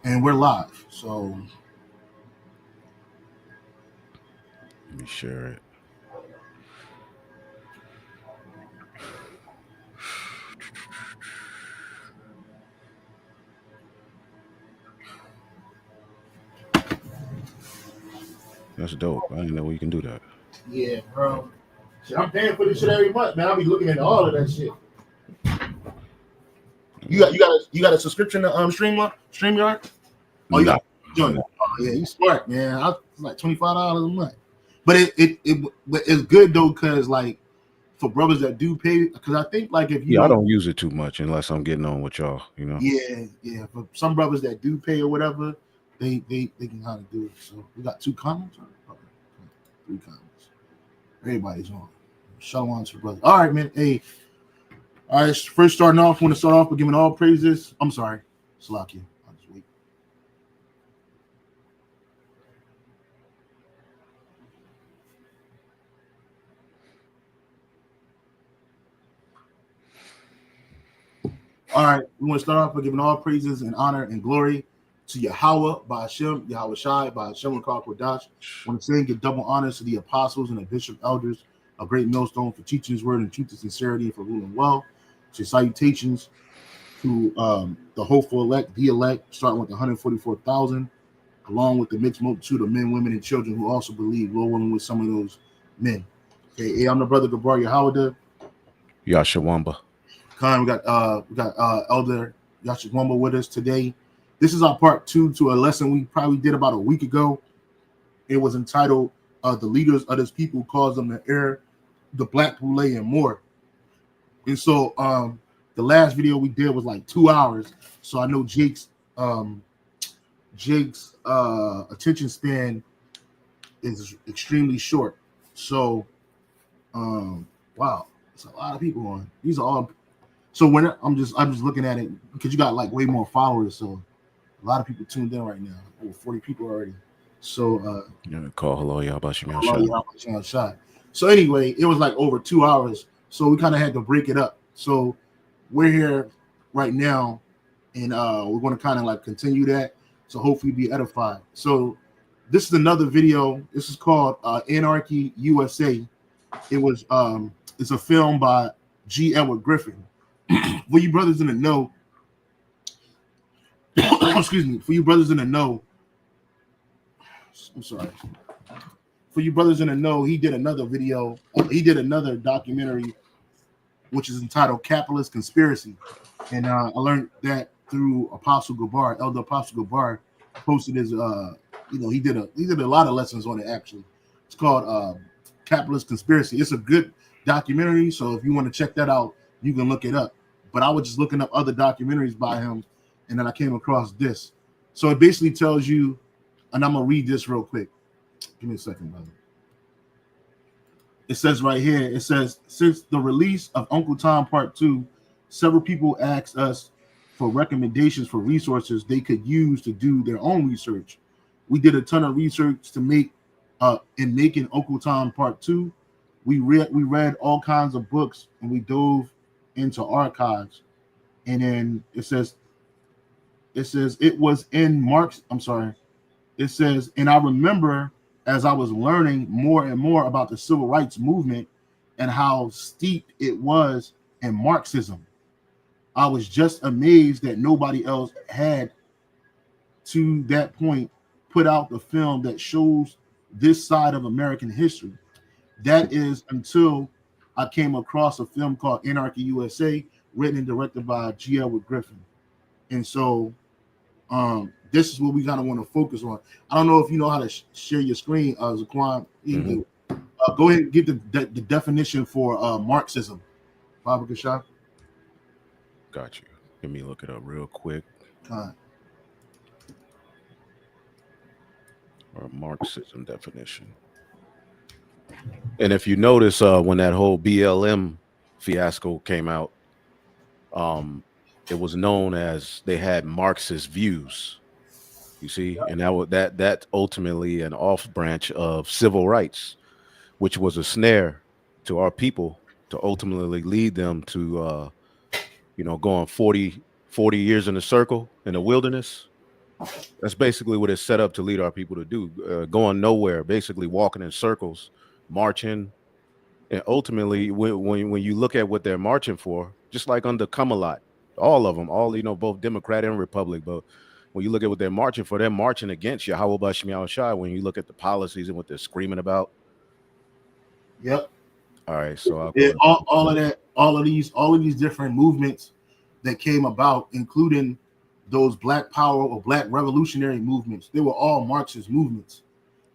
and we're live. So Let me share it. That's dope. I didn't know you can do that. yeah, bro. Shit, I'm paying for this shit every month, man. I'll be looking at all of that shit. You got a subscription to StreamYard? Oh, you No, got join that. Oh yeah, you smart, man. It's like $25 a month. But it's good though, cause like for brothers that do pay, because I think like if you yeah, I don't, don't use it too much unless I'm getting on with y'all. yeah, for some brothers that do pay or whatever, they can kind of do it. So we got two comments, okay. Three comments. Everybody's on. Shalom to the brother. All right, man. Hey, all right. First starting off, want to start off with giving all praises. I'm sorry, Salakia. I'll just wait. All right, we want to start off by giving all praises and honor and glory to Yahweh by Hashem, Yahweh Shai by Hashem and Kodash. Want to say and give double honors to the apostles and the bishop elders, a great millstone for teaching his word and truth and sincerity and for ruling well. So salutations to the hopeful elect, the elect, starting with 144,000, along with the mixed multitude of men, women, and children who also believe, Lord willing, with some of those men. Okay, hey, I'm the brother Gabar Yahweh. Yashawamba. Khan, we got Elder Yashigwamba with us today. This is our part two to a lesson we probably did about a week ago. It was entitled "The Leaders of This People Cause Them to Err, the Black Boule and More." And so the last video we did was like 2 hours. So I know Jake's attention span is extremely short. So wow, it's a lot of people on. These are all. So when I'm just looking at it because you got like way more followers, so a lot of people tuned in right now. Over 40 people already. So Call hello, y'all about you, hello, y'all shot. So anyway, it was like over 2 hours. So we kind of had to break it up. So we're here right now, and we're going to kind of like continue that. So hopefully be edified. So this is another video. This is called Anarchy USA. It was it's a film by G. Edward Griffin. For you brothers in the know, excuse me, for you brothers in the know, I'm sorry. For you brothers in the know, he did another video. He did another documentary, which is entitled "Capitalist Conspiracy," and I learned that through Apostle Gabar, Elder Apostle Gabar, posted his. He did a lot of lessons on it. Actually, it's called "Capitalist Conspiracy." It's a good documentary, so if you want to check that out, you can look it up. But I was just looking up other documentaries by him, and then I came across this. So it basically tells you, and I'm gonna read this real quick. Give me a second, brother. It says right here, it says, since the release of Uncle Tom Part 2, several people asked us for recommendations for resources they could use to do their own research. We did a ton of research to make in making Uncle Tom Part 2. We read all kinds of books and we dove into archives. And then it says it was in Mark's, I'm sorry. It says, and I remember as I was learning more and more about the civil rights movement and how steeped it was in Marxism, I was just amazed that nobody else had, to that point, put out the film that shows this side of American history. That is until I came across a film called Anarchy USA, written and directed by G. Edward Griffin. And so this is what we kind of want to focus on. I don't know if you know how to share your screen, Zaquan. Go ahead and give the definition for Marxism. Baba Gashar. Got you. Let me look it up real quick. Or Marxism definition. And if you notice, when that whole BLM fiasco came out, it was known as they had Marxist views. You see, and that ultimately an off branch of civil rights, which was a snare to our people to ultimately lead them to going 40 years in a circle in the wilderness That's basically what it's set up to lead our people to do, going nowhere, basically walking in circles, marching. And ultimately, when you look at what they're marching for, just like under Kamalot, all of them, all, both Democrat and Republic, but when you look at what they're marching against Yahweh Bashim Yahushai. When you look at the policies and what they're screaming about. Yep. All right, so I'll go And ahead. all of that, all of these different movements that came about, including those Black Power or Black Revolutionary movements, they were all Marxist movements.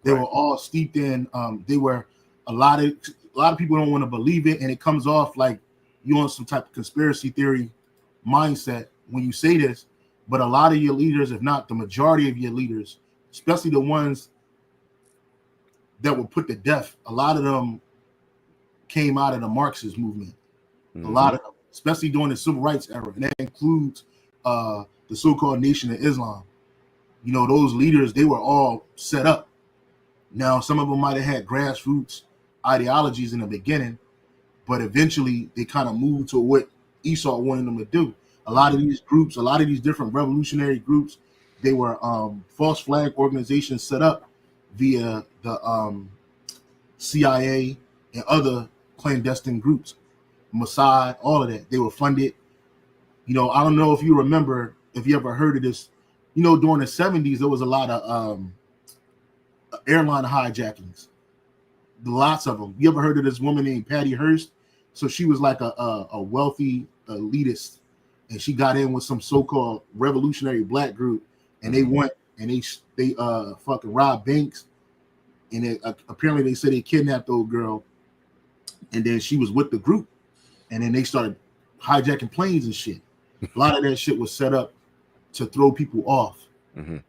They Right. were all steeped in. They were a lot of people don't want to believe it, and it comes off like you on some type of conspiracy theory mindset when you say this. But a lot of your leaders, if not the majority of your leaders, especially the ones that were put to death, a lot of them came out of the Marxist movement. A lot of them, especially during the civil rights era, and that includes the so-called Nation of Islam. Those leaders, they were all set up. Now, some of them might have had grassroots ideologies in the beginning, but eventually they kind of moved to what Esau wanted them to do. A lot of these groups, a lot of these different revolutionary groups, they were false flag organizations set up via the CIA and other clandestine groups, Mossad, all of that. They were funded. I don't know if you remember, if you ever heard of this. During the 70s, there was a lot of airline hijackings. Lots of them. You ever heard of this woman named Patty Hearst? So she was like a wealthy elitist, and she got in with some so-called revolutionary black group, and they went and they fucking robbed banks, and apparently they said they kidnapped the old girl, and then she was with the group, and then they started hijacking planes and shit. A lot of that shit was set up to throw people off, and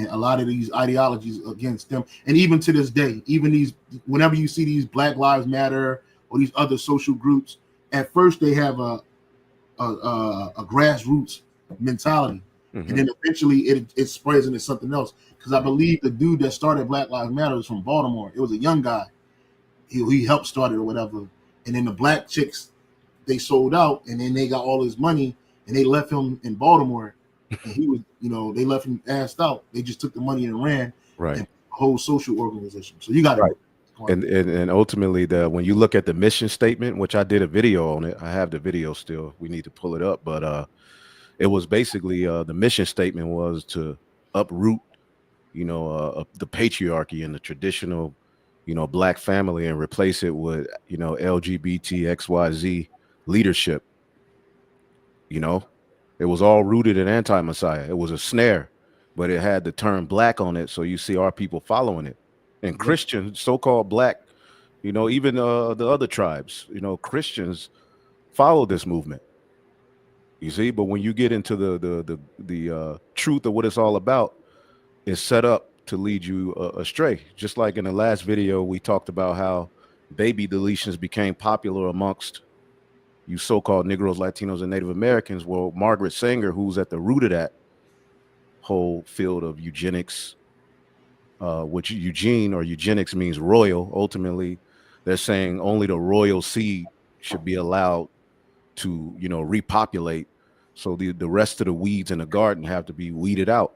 a lot of these ideologies against them. And even to this day, whenever you see these Black Lives Matter or these other social groups, at first they have a grassroots mentality, and then eventually it spreads into something else. Because I believe the dude that started Black Lives Matter was from Baltimore. It was a young guy. He helped start it or whatever. And then the black chicks, they sold out, and then they got all his money, and they left him in Baltimore. And he was, they left him assed out. They just took the money and ran. Right. And whole social organization. So you got right. And ultimately, when you look at the mission statement, which I did a video on it, I have the video still. We need to pull it up, but it was basically the mission statement was to uproot, the patriarchy and the traditional, black family and replace it with, LGBT XYZ leadership. It was all rooted in anti-Messiah. It was a snare, but it had the term black on it. So you see our people following it. And Christians, so-called black, even the other tribes, Christians follow this movement. You see, but when you get into the truth of what it's all about, it's set up to lead you astray. Just like in the last video, we talked about how baby deletions became popular amongst you so-called Negroes, Latinos, and Native Americans. Well, Margaret Sanger, who's at the root of that whole field of eugenics, which Eugene or eugenics means royal. Ultimately, they're saying only the royal seed should be allowed to, repopulate. So the rest of the weeds in the garden have to be weeded out.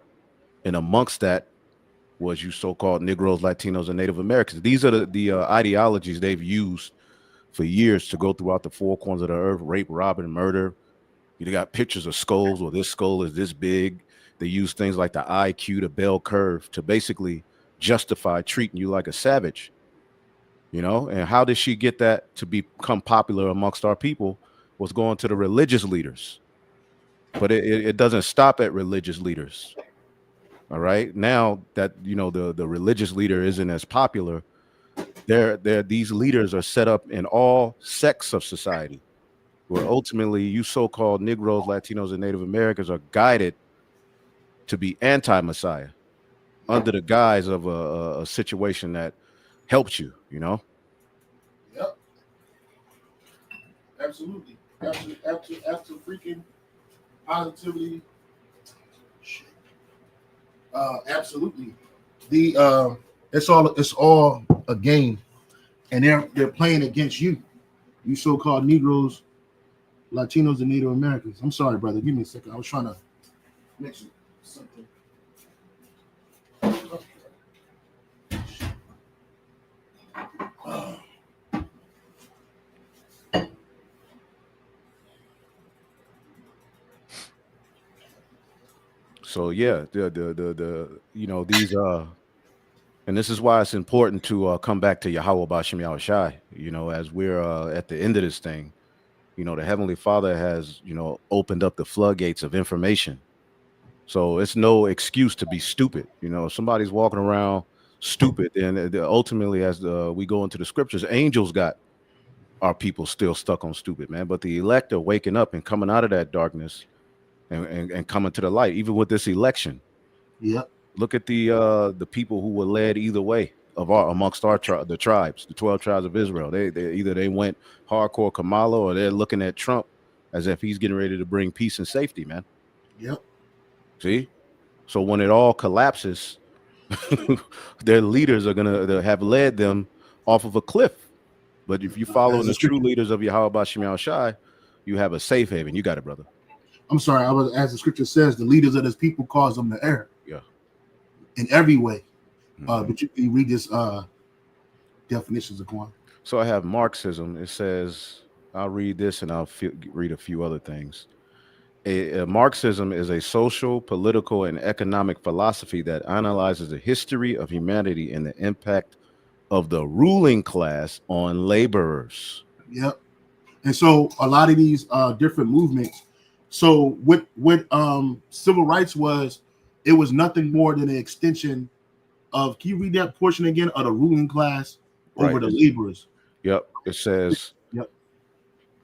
And amongst that was you so-called Negroes, Latinos, and Native Americans. These are the ideologies they've used for years to go throughout the four corners of the earth: rape, rob, and murder. You got pictures of skulls, or this skull is this big. They use things like the IQ, the bell curve, to basically justify treating you like a savage. And how did she get that to become popular amongst our people? Was going to the religious leaders. But it doesn't stop at religious leaders. All right. Now that the religious leader isn't as popular, these leaders are set up in all sects of society, where ultimately you so-called Negroes, Latinos, and Native Americans are guided to be anti-Messiah under the guise of a situation that helps you, Yep. Absolutely. After freaking positivity. Shit. Absolutely. It's all a game, and they're playing against you so-called Negroes, Latinos, and Native Americans. I'm sorry, brother. Give me a second. I was trying to mix it. something. So yeah, the you know these and this is why it's important to come back to Yahweh Bashim Yahweh Shai. You know, as we're at the end of this thing, you know, the Heavenly Father has, you know, opened up the floodgates of information. So it's no excuse to be stupid. You know, if somebody's walking around stupid, then ultimately, as we go into the scriptures, angels got our people still stuck on stupid, man. But the elect are waking up and coming out of that darkness and coming to the light. Even with this election, Yep. look at the people who were led either way of our amongst our the tribes, the 12 tribes of Israel. They either they went hardcore Kamala or they're looking at Trump as if he's getting ready to bring peace and safety, man. Yep. See? So when it all collapses, their leaders are gonna have led them off of a cliff. But if you follow As in the the true scripture, leaders of Yahweh Bashim Yahweh Shai, you have a safe haven. You got it, brother. I'm sorry, I was as the scripture says, the leaders of this people cause them to err Yeah. in every way. Mhm. But you can read this definitions of one. So I have Marxism. It says, I'll read this and I'll read a few other things. Marxism is a social, political, and economic philosophy that analyzes the history of humanity and the impact of the ruling class on laborers. Yep. And so a lot of these different movements. So what civil rights was, it was nothing more than an extension of. Can you read that portion again? Of the ruling class over Right. the laborers. Yep. It says Yep.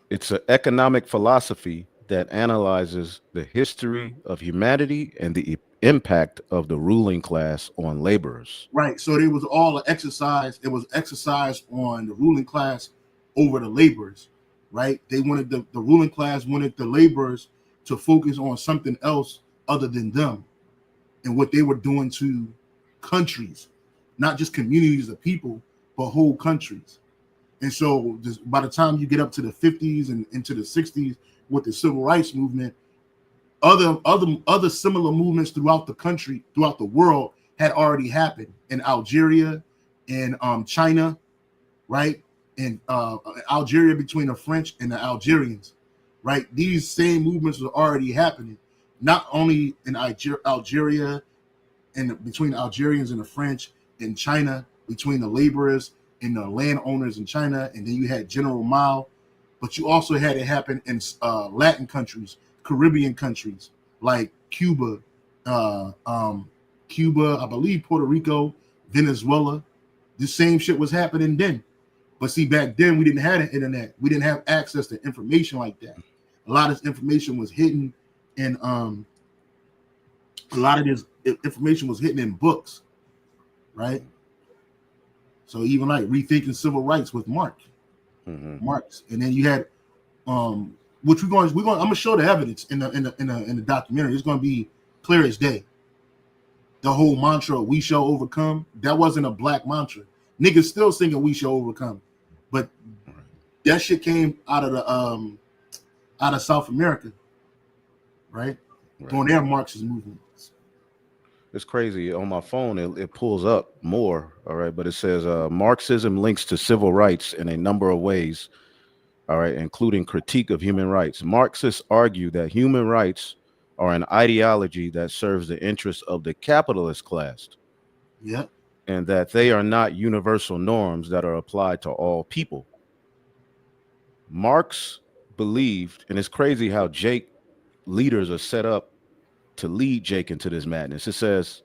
it's an economic philosophy that analyzes the history of humanity and the impact of the ruling class on laborers. Right. So it was all an exercise. It was exercise on the ruling class over the laborers. Right. They wanted the ruling class wanted the laborers to focus on something else other than them and what they were doing to countries, not just communities of people, but whole countries. And so by the time you get up to the 50s and into the 60s with the civil rights movement, other similar movements throughout the country, throughout the world, had already happened in Algeria, in China, right? In Algeria between the French and the Algerians, right? These same movements were already happening, not only in Algeria and between the Algerians and the French, in China between the laborers and the landowners in China, and then you had General Mao, but you also had it happen in Latin countries, Caribbean countries like Cuba, uh, um, Cuba, I believe Puerto Rico, Venezuela. The same shit was happening then. But see, back then we didn't have the internet. We didn't have access to information like that. A lot of this information was hidden in a lot of this information was hidden in books, right? So even like rethinking civil rights with Mm-hmm. Marx, and then you had which I'm gonna show the evidence in the documentary. It's gonna be clear as day. The whole mantra "We shall overcome" that wasn't a black mantra. Niggas still singing "We shall overcome," but that shit came out of South America, right? Right. During their Marxist movements. It's crazy. On my phone, it pulls up more. All right. But it says Marxism links to civil rights in a number of ways. All right. Including critique of human rights. Marxists argue that human rights are an ideology that serves the interests of the capitalist class Yeah, and that they are not universal norms that are applied to all people. Marx believed, and it's crazy how Jake leaders are set up to lead Jake into this madness. It says,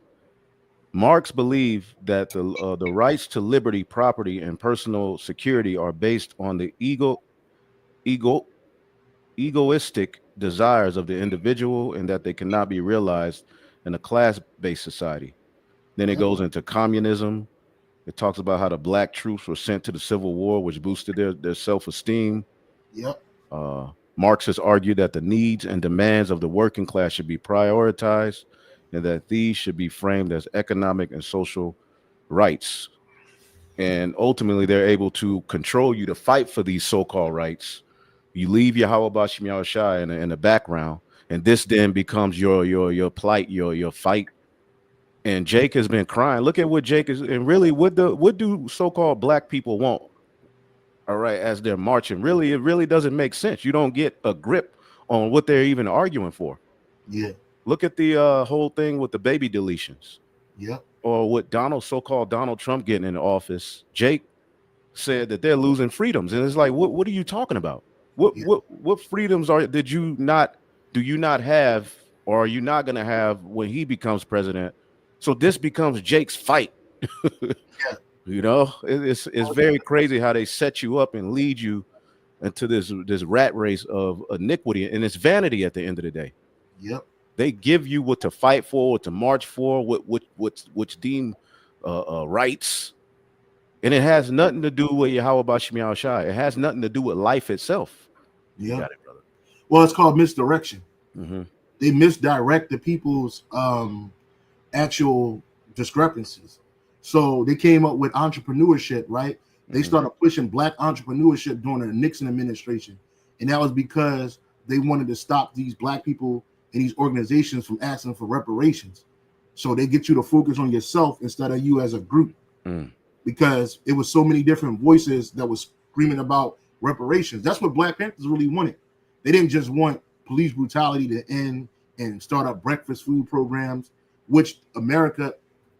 Marx believed that the rights to liberty, property, and personal security are based on the ego, egoistic desires of the individual, and that they cannot be realized in a class-based society. Then it yeah, goes into communism. It talks about how the black troops were sent to the Civil War, which boosted their self-esteem. yeah, Marxists argue that the needs and demands of the working class should be prioritized, and that these should be framed as economic and social rights, and ultimately they're able to control you to fight for these so-called rights. You leave your Hawabashim Yahushai in the background, and this then becomes your plight, your fight. And Jake has been crying. Look at what Jake is, and really, what do so-called black people want? All right, as they're marching, really, it really doesn't make sense. You don't get a grip on what they're even arguing for. Yeah. Look at the whole thing with the baby deletions. Yeah. Or with so-called Donald Trump getting in office. Jake said that they're losing freedoms, and it's like, what are you talking about? What freedoms do you not have, or are you not going to have when he becomes president? So this becomes Jake's fight. Yeah. You know, it's very crazy how they set you up and lead you into this rat race of iniquity, and it's vanity at the end of the day. Yep. They give you what to fight for, what to march for, what's deemed rights, and it has nothing to do with your how about Shemiao Shai. It has nothing to do with life itself. Yeah. You got it, brother. Well, it's called misdirection. Mm-hmm. They misdirect the people's actual discrepancies. So they came up with entrepreneurship, right? They started pushing black entrepreneurship during the Nixon administration. And that was because they wanted to stop these black people and these organizations from asking for reparations. So they get you to focus on yourself instead of you as a group. Because it was so many different voices that was screaming about reparations. That's what Black Panthers really wanted. They didn't just want police brutality to end and start up breakfast food programs, which America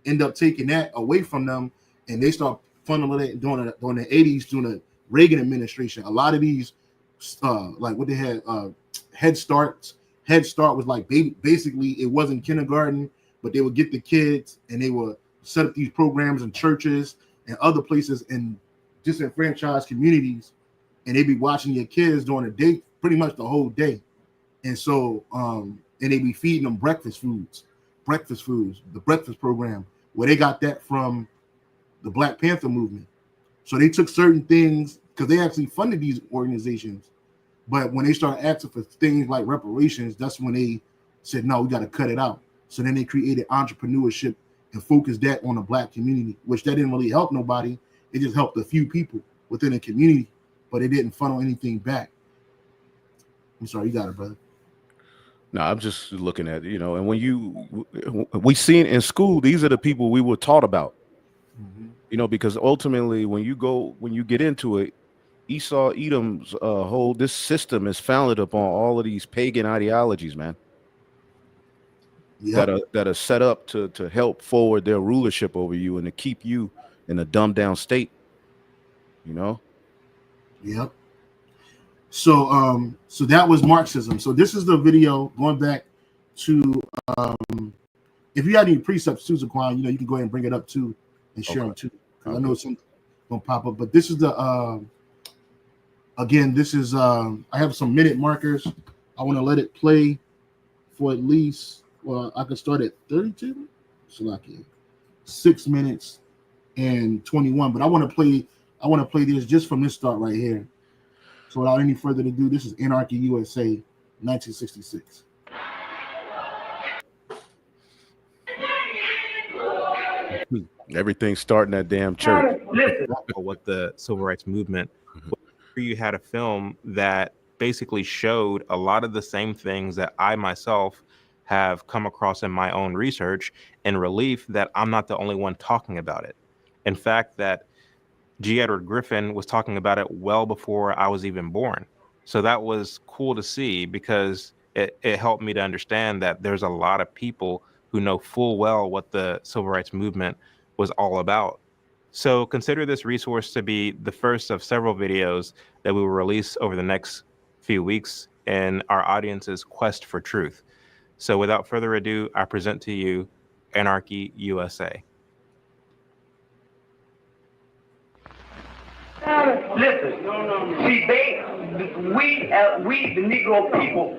ended up taking that away from them, and they start funneling it during the 80s, during the Reagan administration. A lot of these, like what they had, Head Start was like basically it wasn't kindergarten, but they would get the kids and they would set up these programs in churches and other places in disenfranchised communities, and they'd be watching your kids during the day, pretty much the whole day. And so, and they'd be feeding them breakfast foods, the breakfast program, where they got that from the Black Panther movement. So they took certain things because they actually funded these organizations. But when they started asking for things like reparations, that's when they said, no, we got to cut it out. So then they created entrepreneurship and focused that on the black community, which that didn't really help nobody. It just helped a few people within the community, but it didn't funnel anything back. I'm sorry, you got it, brother. No, I'm just looking at, and when we seen in school, these are the people we were taught about, because ultimately when you get into it, Esau Edom's this system is founded upon all of these pagan ideologies, man. Yep. that are set up to help forward their rulership over you and to keep you in a dumbed down state. Yep. So so that was Marxism. So this is the video going back to if you had any precepts too, Zaquan, you can go ahead and bring it up too and share them too. I know some gonna pop up, but this is the again, this is I have some minute markers. I want to let it play for at least, well, I could start at 32, so like 6 minutes and 21. But I want to play this just from this start right here. So without any further ado, this is Anarchy USA, 1966. Everything starting that damn church. What the civil rights movement. You had a film that basically showed a lot of the same things that I myself have come across in my own research, in relief that I'm not the only one talking about it. In fact, that G. Edward Griffin was talking about it well before I was even born. So that was cool to see, because it helped me to understand that there's a lot of people who know full well what the civil rights movement was all about. So consider this resource to be the first of several videos that we will release over the next few weeks in our audience's quest for truth. So without further ado, I present to you Anarchy USA. Listen, see, we the Negro people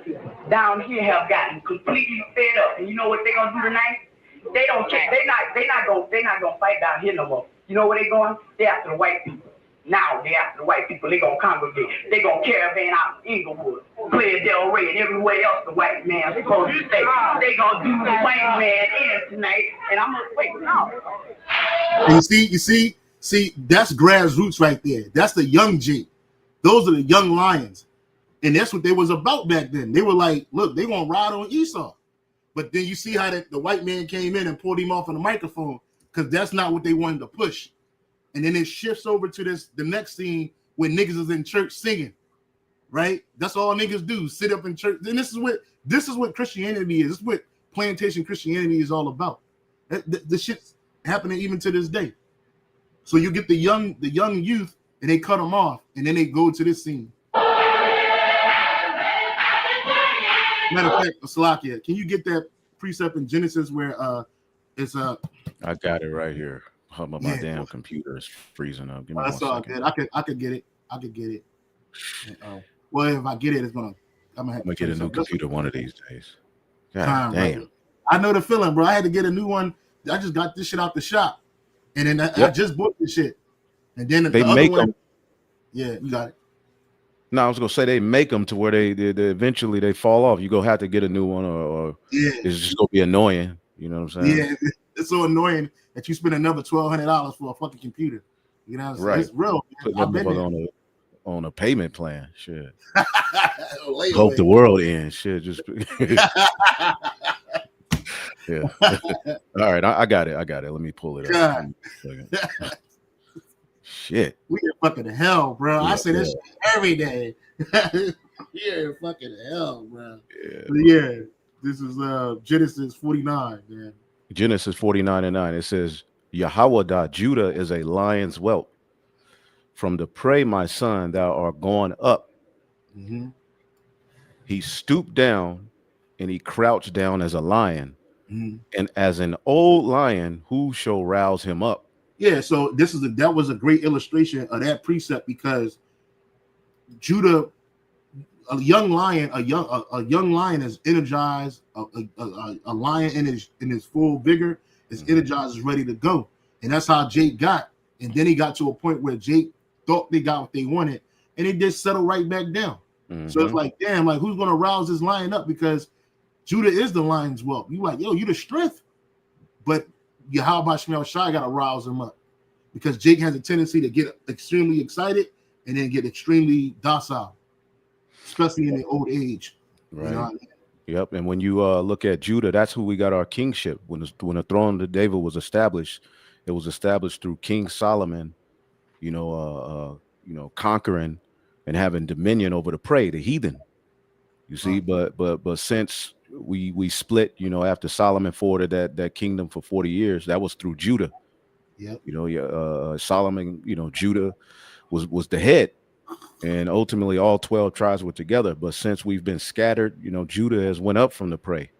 down here have gotten completely fed up, and you know what they're gonna do tonight? They don't care. They're not gonna fight down here no more. You know where they going? They after the white people. Now they after the white people. They gonna congregate. They gonna caravan out Inglewood, Playa del Rey, and everywhere else the white man supposed to stay. They gonna do the white man in tonight, and I'm gonna wait. No. And you see, that's grassroots right there. That's the young G. Those are the young lions. And that's what they was about back then. They were like, look, they gonna ride on Esau. But then you see how the white man came in and pulled him off on the microphone, because that's not what they wanted to push. And then it shifts over to the next scene where niggas is in church singing, right? That's all niggas do, sit up in church. Then this is what Christianity is. This is what plantation Christianity is all about. The shit's happening even to this day. So you get the young youth, and they cut them off, and then they go to this scene. Matter of fact, Salakia, can you get that precept in Genesis where it's I got it right here. My damn computer is freezing up. Give me one second. I could get it. Well, if I get it, I'm gonna get a new computer one of these days. God damn. Right? I know the feeling, bro. I had to get a new one. I just got this shit out the shop, and then I just bought this shit, and then they make them. Yeah, you got it. No, I was gonna say they make them to where they eventually they fall off. You go have to get a new one, or it's just gonna be annoying. You know what I'm saying? Yeah, it's so annoying that you spend another $1,200 for a fucking computer. You know what I'm saying? Right. It's real. Put that on a payment plan. Shit. Hope the world ends. Shit. Just yeah. All right, I got it. Let me pull it up. Shit. We in fucking hell, bro. I say this shit every day. We in fucking hell, bro. Yeah. This is Genesis 49, man. Genesis 49:9. It says, Yahweh Judah is a lion's whelp. From the prey, my son, thou art gone up. Mm-hmm. He stooped down and he crouched down as a lion. Mm-hmm. And as an old lion, who shall rouse him up? Yeah, so that was a great illustration of that precept, because Judah, a young lion is energized. A lion in his full vigor is energized, is ready to go, and that's how Jake got. And then he got to a point where Jake thought they got what they wanted, and they just settled right back down. Mm-hmm. So it's like, damn, like who's gonna rouse this lion up? Because Judah is the lion's whelp. You like, yo, you the strength, but Yahweh Shemel Shai gotta rouse him up, because Jake has a tendency to get extremely excited and then get extremely docile, especially in the old age. Right. You know what I mean? Yep. And when you look at Judah, that's who we got our kingship. When the throne of David was established, it was established through King Solomon, conquering and having dominion over the prey, the heathen. You see, but since we split, after Solomon forwarded that kingdom for 40 years, that was through Judah. Yeah. Solomon, Judah was the head, and ultimately all 12 tribes were together. But since we've been scattered, Judah has went up from the prey.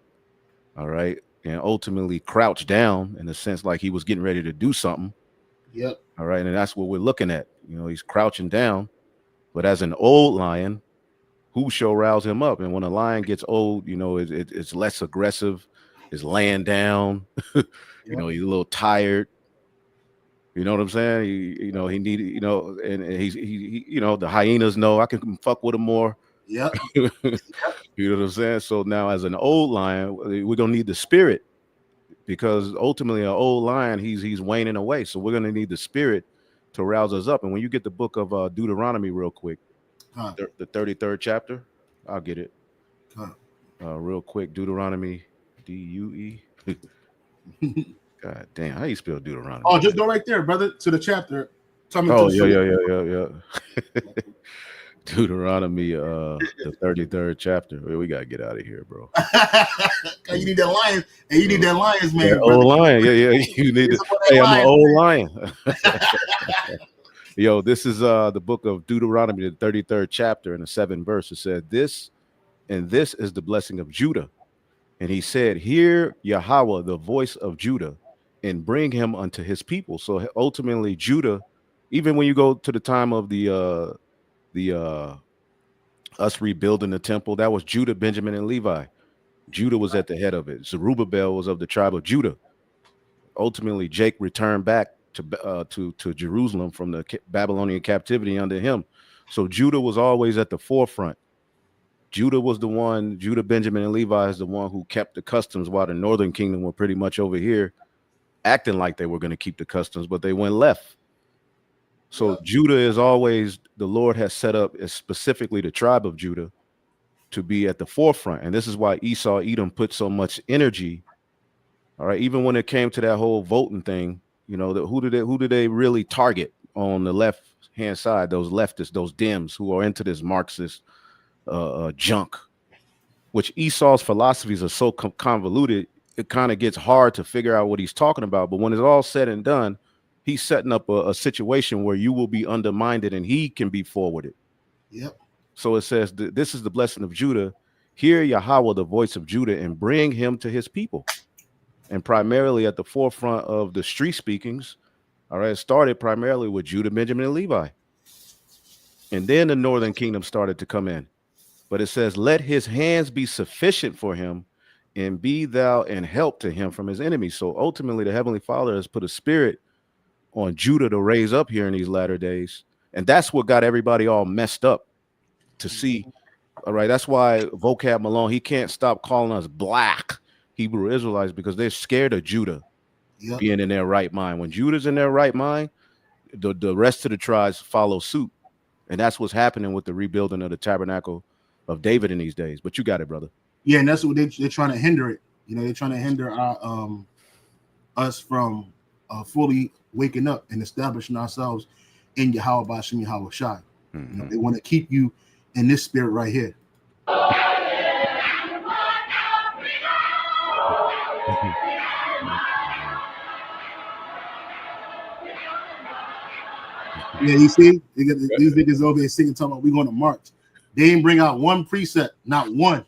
All right. And ultimately crouched down in the sense like he was getting ready to do something. Yep. All right. And that's what we're looking at. He's crouching down, but as an old lion, who shall rouse him up? And when a lion gets old, it's less aggressive, it's laying down, Yep. He's a little tired. You know what I'm saying? He needed, and he the hyenas know I can fuck with him more. Yeah. You know what I'm saying? So now as an old lion, we're gonna need the spirit, because ultimately an old lion, he's waning away. So we're gonna need the spirit to rouse us up. And when you get the book of Deuteronomy real quick, the 33rd chapter, I'll get it. Real quick, Deuteronomy, DUE. God damn, how you spell Deuteronomy? Oh, just go right there, brother, to the chapter. Yeah. Deuteronomy, the 33rd chapter. We gotta get out of here, bro. You need that lion, and you need that lion's man. Old lion, yeah. You need it. Hey, I'm an old lion. Yo, this is the book of Deuteronomy, the 33rd chapter, and the 7th verse. It said, "This is the blessing of Judah." And he said, "Hear Yahweh, the voice of Judah, and bring him unto his people." So ultimately, Judah, even when you go to the time of the us rebuilding the temple, that was Judah, Benjamin, and Levi. Judah was at the head of it. Zerubbabel was of the tribe of Judah. Ultimately, Jake returned back to Jerusalem from the Babylonian captivity under him. So Judah was always at the forefront. Judah, Benjamin, and Levi is the one who kept the customs, while the northern kingdom were pretty much over here acting like they were going to keep the customs, but they went left. So Judah is always, the Lord has set up specifically the tribe of Judah to be at the forefront. And this is why Esau, Edom put so much energy. All right. Even when it came to that whole voting thing, you know, who did they really target on the left hand side? Those leftists, those Dems who are into this Marxist junk, which Esau's philosophies are so convoluted, it kind of gets hard to figure out what he's talking about. But when it's all said and done, he's setting up a situation where you will be undermined and he can be forwarded. Yep. So it says, this is the blessing of Judah. Hear Yahweh, the voice of Judah, and bring him to his people. And primarily at the forefront of the street speakings, all right, it started primarily with Judah, Benjamin, and Levi. And then the northern kingdom started to come in. But it says, let his hands be sufficient for him, and be thou an help to him from his enemies. So ultimately, the Heavenly Father has put a spirit on Judah to raise up here in these latter days. And that's what got everybody all messed up to see. All right, that's why Vocab Malone, he can't stop calling us black Hebrew Israelites, because they're scared of Judah being in their right mind. When Judah's in their right mind, the rest of the tribes follow suit. And that's what's happening with the rebuilding of the tabernacle of David in these days. But you got it, brother. Yeah, and that's what they're trying to hinder it. You know, they're trying to hinder our us from fully waking up and establishing ourselves in Yahweh Bashem Yahweh Shai. You know, they want to keep you in this spirit right here. Yeah, you see, these niggas over here singing, talking about we're going to march. They didn't bring out one precept, not one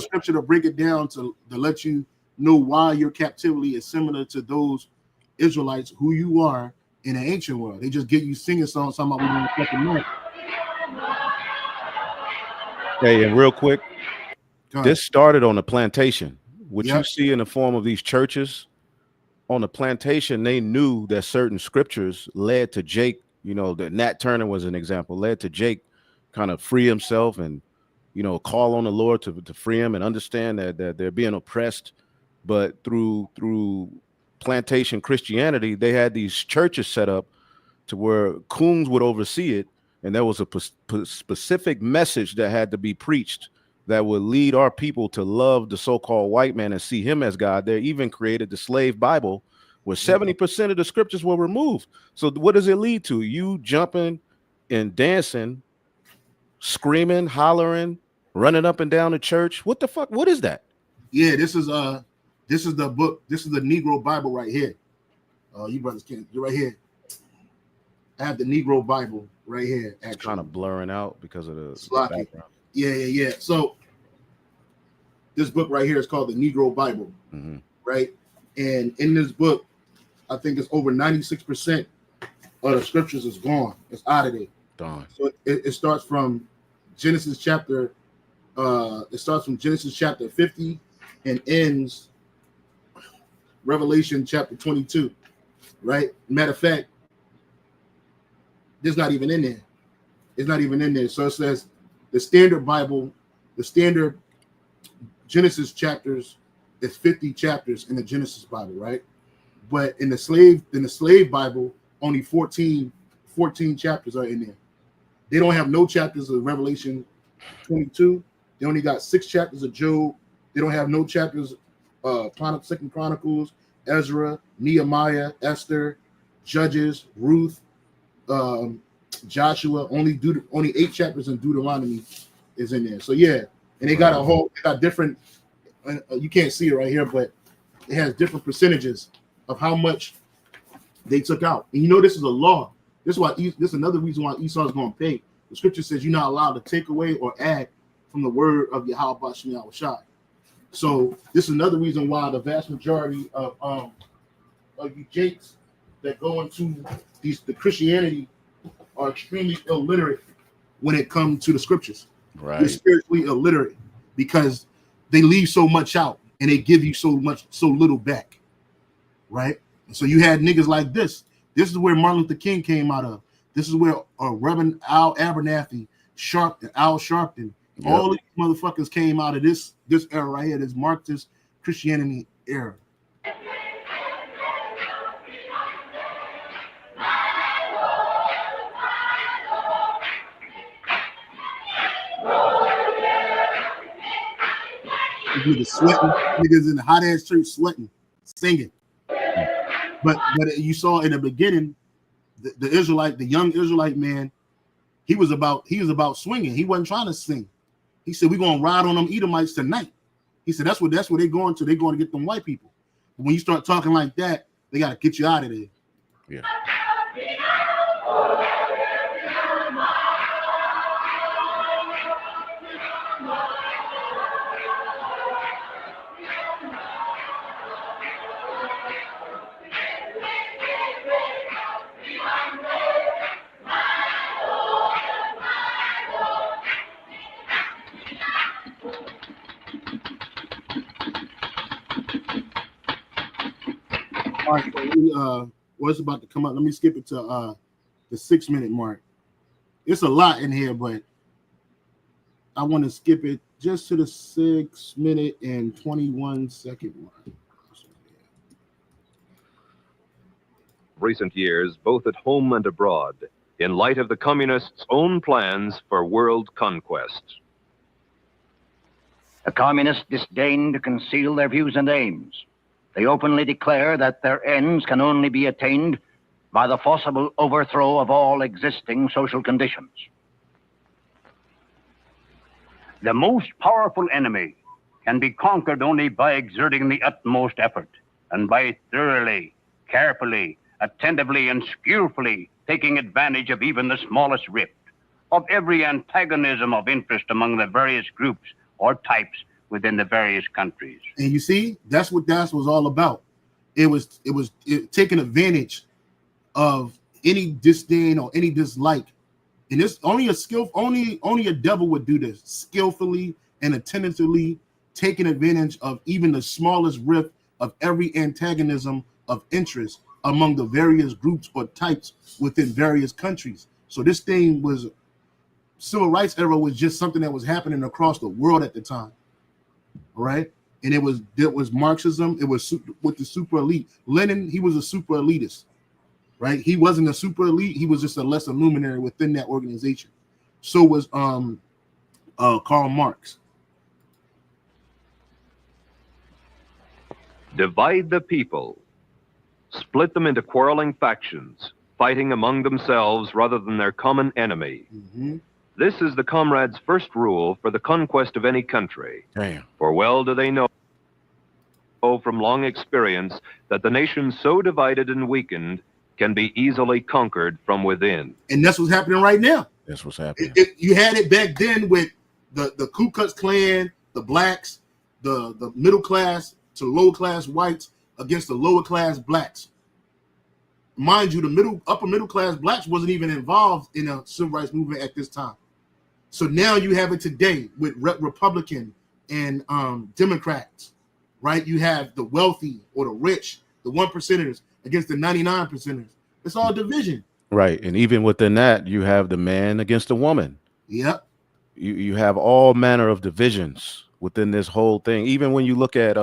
scripture to break it down to let you know why your captivity is similar to those Israelites who you are in the ancient world. They just get you singing songs talking about we're going to fucking march. Hey, and real quick, this started on a plantation. What you see in the form of these churches on the plantation, they knew that certain scriptures led to Jake. You know, that Nat Turner was an example, led to Jake kind of free himself and, you know, call on the Lord to free him and understand that they're being oppressed. But through plantation Christianity, they had these churches set up to where coons would oversee it. And there was a specific message that had to be preached that would lead our people to love the so-called white man and see him as God. They even created the slave Bible where 70% of the scriptures were removed. So what does it lead to? You jumping and dancing, screaming, hollering, running up and down the church. What the fuck? What is that? Yeah, this is the book. This is the Negro Bible right here. You brothers can't. You're right here. I have the Negro Bible right here. Actually. It's kind of blurring out because of the background. Yeah. So this book right here is called the Negro Bible, right? And in this book, I think it's over 96% of the scriptures is gone. It's out of there. Darn. So it starts from Genesis chapter. It starts from Genesis chapter 50 and ends Revelation chapter 22. Right? Matter of fact, it's not even in there. It's not even in there. So it says the standard Bible, the standard Genesis chapters is 50 chapters in the Genesis Bible, right? But in the slave Bible, only 14 chapters are in there. They don't have no chapters of Revelation 22. They only got 6 chapters of Job. They don't have no chapters Second Chronicles, Ezra, Nehemiah, Esther, Judges, Ruth, Joshua. Only 8 chapters in Deuteronomy is in there. So yeah, and they got they got different. You can't see it right here, but it has different percentages of how much they took out. And you know this is a law. This is another reason why Esau is going to pay. The scripture says you're not allowed to take away or add from the word of Yahweh Bashem Yahweh Shai. So this is another reason why the vast majority of you Jakes that go into the Christianity are extremely illiterate when it comes to the scriptures. Right. They're spiritually illiterate because they leave so much out and they give you so little back. Right? So you had niggas like this. This is where Martin Luther King came out of. This is where Reverend Al Abernathy, Al Sharpton, all these motherfuckers came out of this era right here, this Marxist Christianity era. Niggas sweating, niggas in the hot ass church sweating, singing. But you saw in the beginning, the Israelite, the young Israelite man, he was about swinging. He wasn't trying to sing. He said, "We're gonna ride on them Edomites tonight." He said, "That's what they're going to. They're going to get them white people." But when you start talking like that, they got to get you out of there. Yeah. All right, what's about to come up? Let me skip it to the 6 minute mark. It's a lot in here, but I want to skip it just to the 6 minute and 21 second mark. Recent years, both at home and abroad, in light of the communists' own plans for world conquest. The communists disdain to conceal their views and aims. They openly declare that their ends can only be attained by the forcible overthrow of all existing social conditions. The most powerful enemy can be conquered only by exerting the utmost effort and by thoroughly, carefully, attentively, and skillfully taking advantage of even the smallest rift, of every antagonism of interest among the various groups or types within the various countries. And you see, that's what that was all about. It was taking advantage of any disdain or any dislike. And this only a devil would do this, skillfully and attentively taking advantage of even the smallest rift of every antagonism of interest among the various groups or types within various countries. So this thing was civil rights era was just something that was happening across the world at the time. All right. And it was Marxism. It was with the super elite. Lenin, he was a super elitist, right? He wasn't a super elite. He was just a lesser luminary within that organization. So was Karl Marx. Divide the people, split them into quarreling factions, fighting among themselves rather than their common enemy. Mm-hmm. This is the comrades' first rule for the conquest of any country. Damn. For well do they know from long experience that the nation so divided and weakened can be easily conquered from within. And that's what's happening right now. That's what's happening. You had it back then with the Ku Klux Klan, the blacks, the middle class to lower class whites against the lower class blacks. Mind you, the upper middle class blacks wasn't even involved in a civil rights movement at this time. So now you have it today with Republican and Democrats, right? You have the wealthy or the rich, the 1%ers against the 99%ers. It's all division. Right. And even within that, you have the man against the woman. Yep. You have all manner of divisions within this whole thing. Even when you look at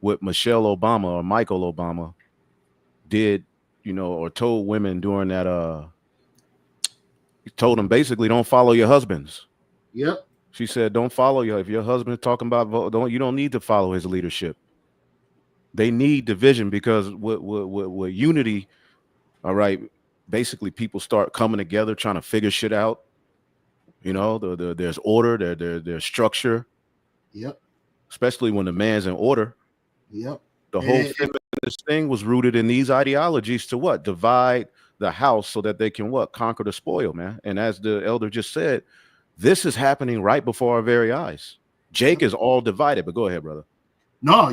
what Michelle Obama or Michael Obama did, or told women during that, he told them basically don't follow your husbands. Yep. She said, don't follow if your husband is talking about vote, you don't need to follow his leadership. They need division because with unity, all right, basically people start coming together, trying to figure shit out. There's order, there's structure. Yep. Especially when the man's in order. Yep. The whole feminist thing was rooted in these ideologies to what? Divide the house so that they can what? Conquer the spoil, man. And as the elder just said, this is happening right before our very eyes. Jake is all divided, but go ahead, brother. No,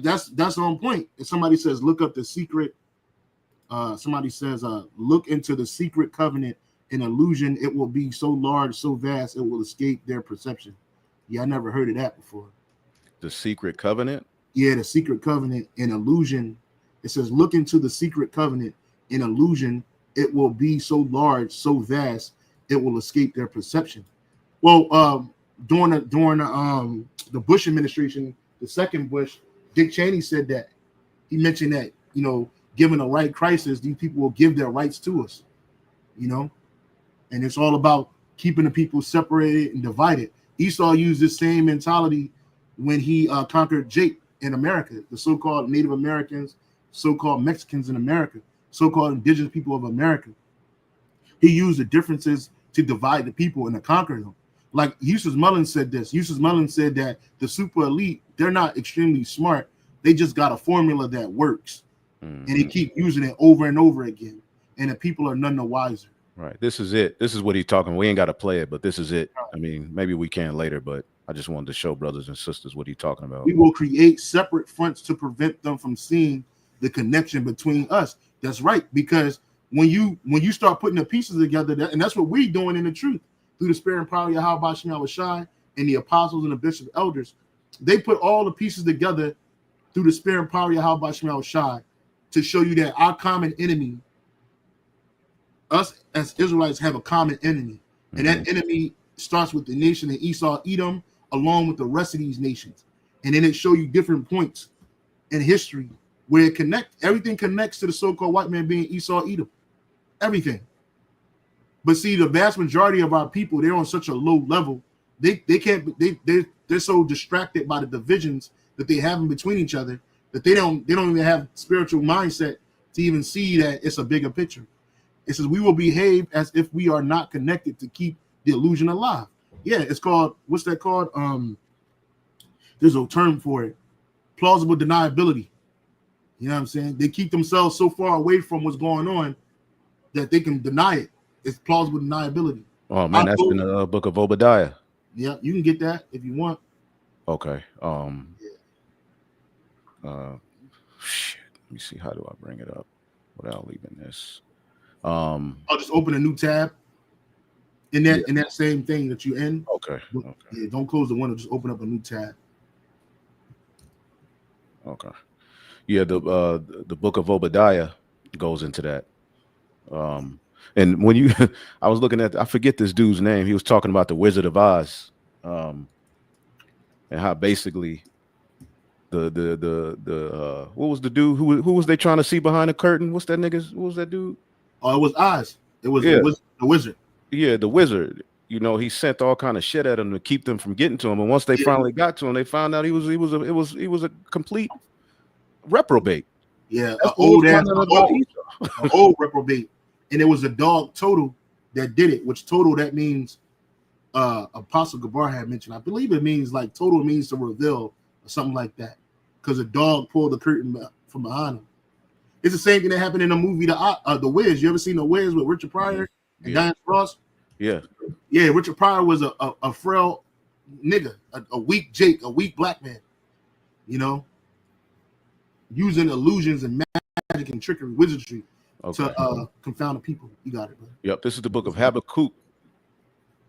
that's on point. If somebody says look up the secret, somebody says look into the secret covenant, an illusion, it will be so large, so vast, it will escape their perception. Yeah, I never heard of that before. The secret covenant? Yeah, the secret covenant, an illusion. It says look into the secret covenant, an illusion, it will be so large, so vast, it will escape their perception. Well, during the Bush administration, the second Bush, Dick Cheney said that. He mentioned that, given the right crisis, these people will give their rights to us, and it's all about keeping the people separated and divided. Esau used this same mentality when he conquered Jake in America, the so-called Native Americans, so-called Mexicans in America, so-called indigenous people of America. He used the differences to divide the people and to conquer them. Like Eustace Mullins said this. Eustace Mullins said that the super elite, they're not extremely smart. They just got a formula that works. And they keep using it over and over again. And the people are none the wiser. Right. This is it. This is what he's talking. We ain't got to play it, but this is it. I mean, maybe we can later, but I just wanted to show brothers and sisters what he's talking about. We will create separate fronts to prevent them from seeing the connection between us. That's right. Because when you start putting the pieces together, and that's what we're doing in the truth, through the spirit and power of Yahweh Shem Shai and the apostles and the bishop elders, they put all the pieces together through the spirit and power of Yahweh Shem Shai to show you that our common enemy, us as Israelites, have a common enemy. And that enemy starts with the nation of Esau, Edom, along with the rest of these nations. And then it show you different points in history where everything connects to the so-called white man being Esau, Edom. Everything. But see, the vast majority of our people, they're on such a low level, they're so distracted by the divisions that they have in between each other that they don't even have spiritual mindset to even see that it's a bigger picture. It says we will behave as if we are not connected to keep the illusion alive. Yeah, it's called, what's that called? There's a term for it. Plausible deniability. You know what I'm saying? They keep themselves so far away from what's going on that they can deny it. It's plausible deniability. Oh man, that's in the book of Obadiah. Yeah, you can get that if you want. Okay. Shit. Let me see. How do I bring it up without leaving this? I'll just open a new tab in that same thing that you're in. Okay. Yeah, don't close the window. Just open up a new tab. Okay. Yeah, the book of Obadiah goes into that. And when I was looking at, I forget this dude's name. He was talking about the Wizard of Oz, and how basically the what was the dude who was they trying to see behind the curtain? What's that nigga's? What was that dude? Oh, it was Oz. It was the wizard. Yeah, the wizard. You know, he sent all kind of shit at him to keep them from getting to him. And once they finally got to him, they found out he was a complete reprobate. Yeah, an old reprobate. And it was a dog Total that did it, which Total, that means Apostle Gabar had mentioned. I believe it means like Total means to reveal or something like that. Because a dog pulled the curtain from behind him. It's the same thing that happened in the movie The Wiz. You ever seen The Wiz with Richard Pryor and Diane Ross? Yeah. Yeah, Richard Pryor was a frail nigga, a weak Jake, a weak black man, you know, using illusions and magic and trickery, wizardry to confound the people. You got it, bro. Yep, this is the book of Habakkuk.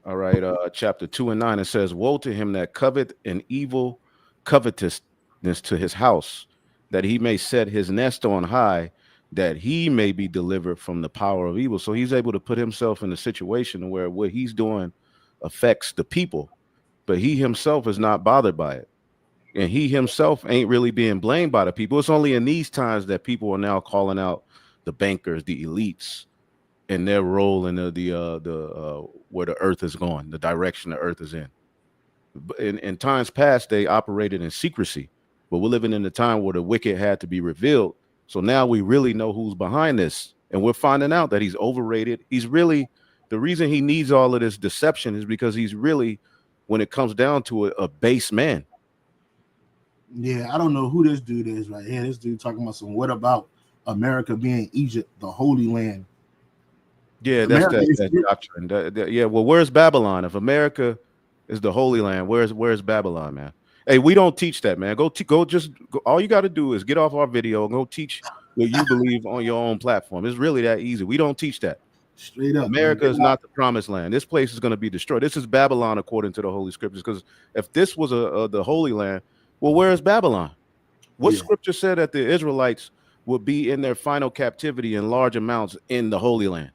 All right, chapter 2 and 9. It says, "Woe to him that covet an evil covetousness to his house, that he may set his nest on high, that he may be delivered from the power of evil." So he's able to put himself in a situation where what he's doing affects the people, but he himself is not bothered by it. And he himself ain't really being blamed by the people. It's only in these times that people are now calling out the bankers, the elites, and their role in the where the earth is going, the direction the earth is in. In times past, they operated in secrecy, but we're living in a time where the wicked had to be revealed. So now we really know who's behind this, and we're finding out that he's overrated. He's really, the reason he needs all of this deception is because he's really, when it comes down to it, a base man. Yeah, I don't know who this dude is right here. This dude talking about what about America being Egypt, the Holy Land? Yeah, that's that doctrine. Yeah, well, where's Babylon? If America is the Holy Land, where's Babylon, man? Hey, we don't teach that, man. Go. All you got to do is get off our video and go teach what you believe on your own platform. It's really that easy. We don't teach that. Straight up, America is not the promised land. This place is going to be destroyed. This is Babylon according to the Holy Scriptures. Because if this was the Holy Land, well, where is Babylon? What scripture said that the Israelites would be in their final captivity in large amounts in the Holy Land?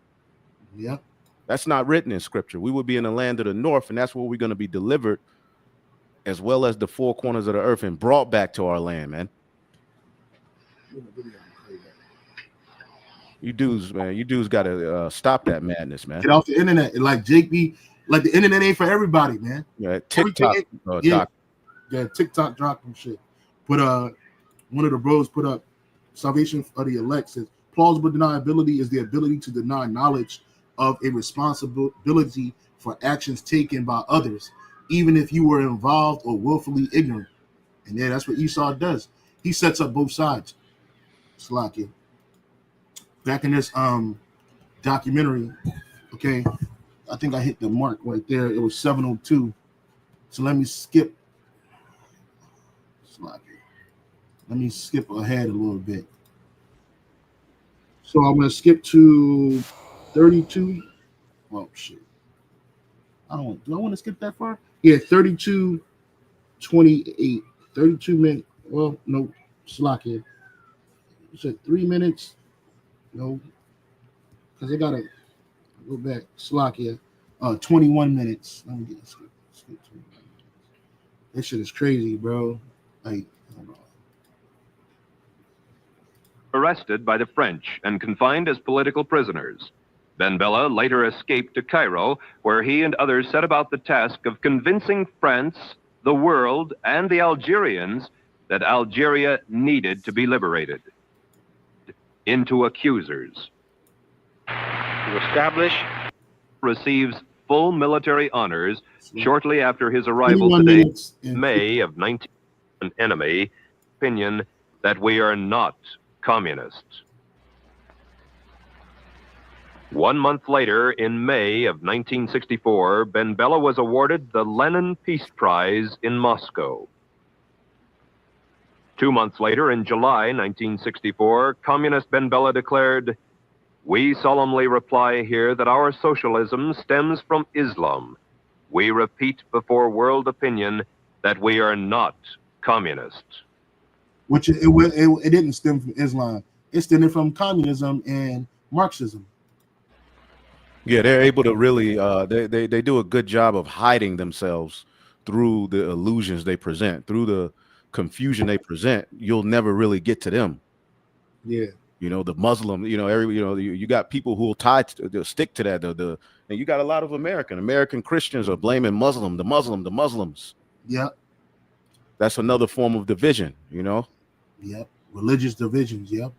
Yeah, that's not written in Scripture. We would be in the land of the north, and that's where we're going to be delivered, as well as the four corners of the earth, and brought back to our land, man. You dudes, man, got to stop that madness, man. Get off the internet. Like Jake B, like the internet ain't for everybody, man. Yeah, TikTok. Yeah, TikTok dropped some shit. But one of the bros put up salvation of the elect says plausible deniability is the ability to deny knowledge of a responsibility for actions taken by others, even if you were involved or willfully ignorant. And yeah, that's what Esau does. He sets up both sides. Slacky. Back in this documentary, okay, I think I hit the mark right there. It was 7:02. So let me skip. Slacky. Let me skip ahead a little bit. So I'm gonna skip to 32. Oh shit. Do I want to skip that far? Yeah, 32:28. 32 minutes. Well, no, Slacky. You said 3 minutes. No, because they gotta go back. Slacky. 21 minutes. Let me get skip. This shit is crazy, bro. Like, hold on. Arrested by the French and confined as political prisoners. Ben Bella later escaped to Cairo, where he and others set about the task of convincing France, the world, and the Algerians that Algeria needed to be liberated. Into accusers. To establish. Receives full military honors shortly after his arrival today, May of 19. An enemy opinion that we are not communists. 1 month later, in May of 1964, Ben Bella was awarded the Lenin Peace Prize in Moscow. 2 months later, in July 1964, Communist Ben Bella declared, "We solemnly reply here that our socialism stems from Islam. We repeat before world opinion that we are not communists." Which it didn't stem from Islam. It stemmed from communism and Marxism. Yeah, they're able to really they do a good job of hiding themselves through the illusions they present, through the confusion they present. You'll never really get to them. Yeah. You know, the Muslim, you got people who will stick to that. And you got a lot of American Christians are blaming the Muslims. Yep. That's another form of division, you know? Yep. Religious divisions. Yep.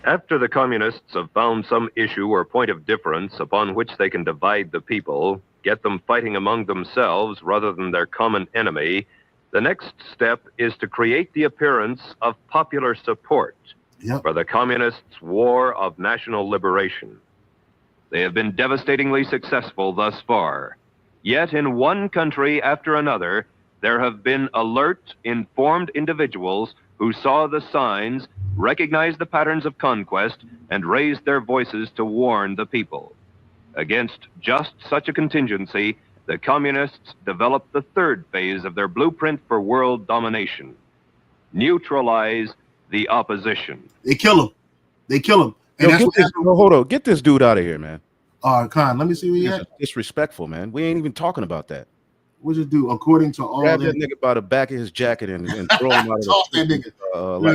After the communists have found some issue or point of difference upon which they can divide the people, get them fighting among themselves rather than their common enemy, the next step is to create the appearance of popular support for the communists' war of national liberation. They have been devastatingly successful thus far. Yet in one country after another, there have been alert, informed individuals who saw the signs, recognized the patterns of conquest, and raised their voices to warn the people. Against just such a contingency, the communists developed the third phase of their blueprint for world domination: neutralize the opposition. They kill him. And hold on, get this dude out of here, man. Khan, let me see where he at. Disrespectful, man. We ain't even talking about that. What's it do? According to all grab that nigga by the back of his jacket and throw him out of toss that nigga.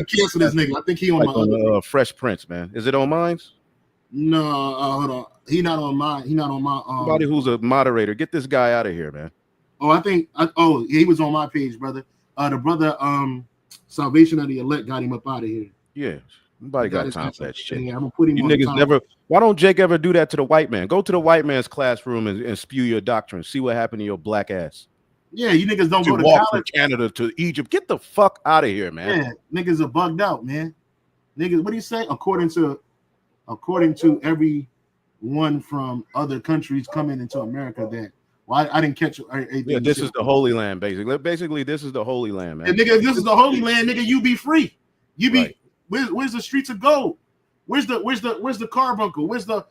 Cancel this nigga. I think he on like my on Fresh Prince, man. Is it on mine? No, hold on. He not on mine. He not on my somebody who's a moderator. Get this guy out of here, man. He was on my page, brother. The brother Salvation of the Elect got him up out of here. Yeah. Nobody got time for that shit. Yeah, I'm gonna put him you on niggas never. Why don't Jake ever do that to the white man? Go to the white man's classroom and spew your doctrine. See what happened to your black ass. Yeah, you niggas don't go to walk college. From Canada to Egypt. Get the fuck out of here, man. Yeah, niggas are bugged out, man. Niggas, what do you say? According to everyone from other countries coming into America, that I didn't catch anything. Yeah, this is the Holy Land, basically. Basically, this is the Holy Land, man. And nigga, if this is the Holy Land, nigga, you be free. You be where's the streets of gold? Where's the carbuncle? Where's the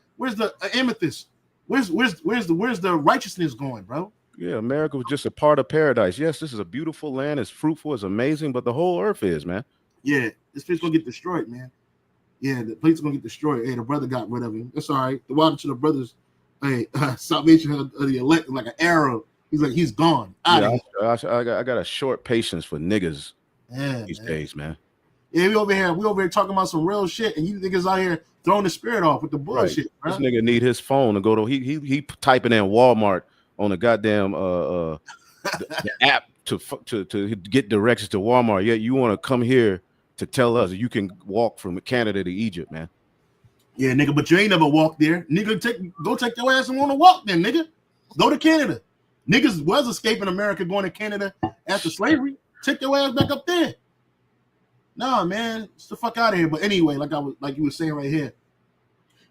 amethyst? Where's the righteousness going, bro? Yeah, America was just a part of paradise. Yes, this is a beautiful land. It's fruitful. It's amazing, but the whole earth is, man. Yeah, this place gonna get destroyed, man. Yeah, the place is gonna get destroyed. Hey, the brother got rid of him. That's all right. The water to the brothers. Hey, salvation of the elect like an arrow. He's like, he's gone. I got a short patience for niggas these days, man. Yeah, we over here talking about some real shit, and you niggas out here throwing the spirit off with the bullshit. Right. This nigga need his phone to go to. He typing in Walmart on the goddamn the app to get directions to Walmart. Yet you want to come here to tell us you can walk from Canada to Egypt, man. Yeah, nigga, but you ain't never walked there. Nigga, go take your ass and want to walk then, nigga. Go to Canada. Niggas was escaping America going to Canada after slavery. Take your ass back up there. Nah, man, it's the fuck out of here. But anyway, like you were saying right here,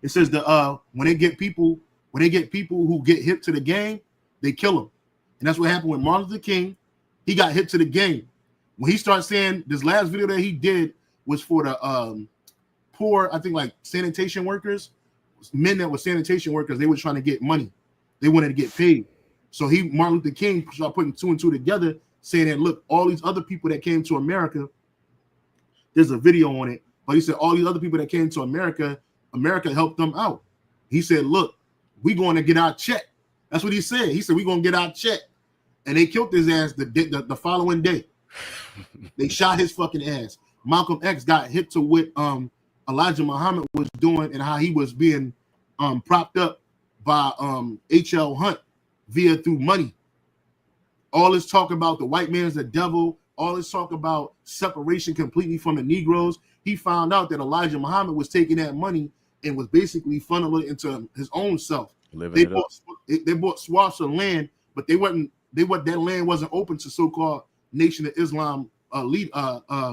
it says when they get people who get hip to the game, they kill them. And that's what happened with Martin Luther King. He got hip to the game. When he started saying this last video that he did was for the poor, I think like sanitation workers, men that were sanitation workers, they were trying to get money. They wanted to get paid. So Martin Luther King started putting two and two together, saying that, look, all these other people that came to America, there's a video on it, but he said all these other people that came to America, America helped them out. He said, look, we going to get our check. That's what he said. He said, we going to get our check. And they killed his ass the following day. They shot his fucking ass. Malcolm X got hit to what Elijah Muhammad was doing and how he was being propped up by H.L. Hunt through money. All this talk about the white man's the devil, all this talk about separation completely from the Negroes. He found out that Elijah Muhammad was taking that money and was basically funneling it into his own self. They bought swaths of land, but that land wasn't open to so-called Nation of Islam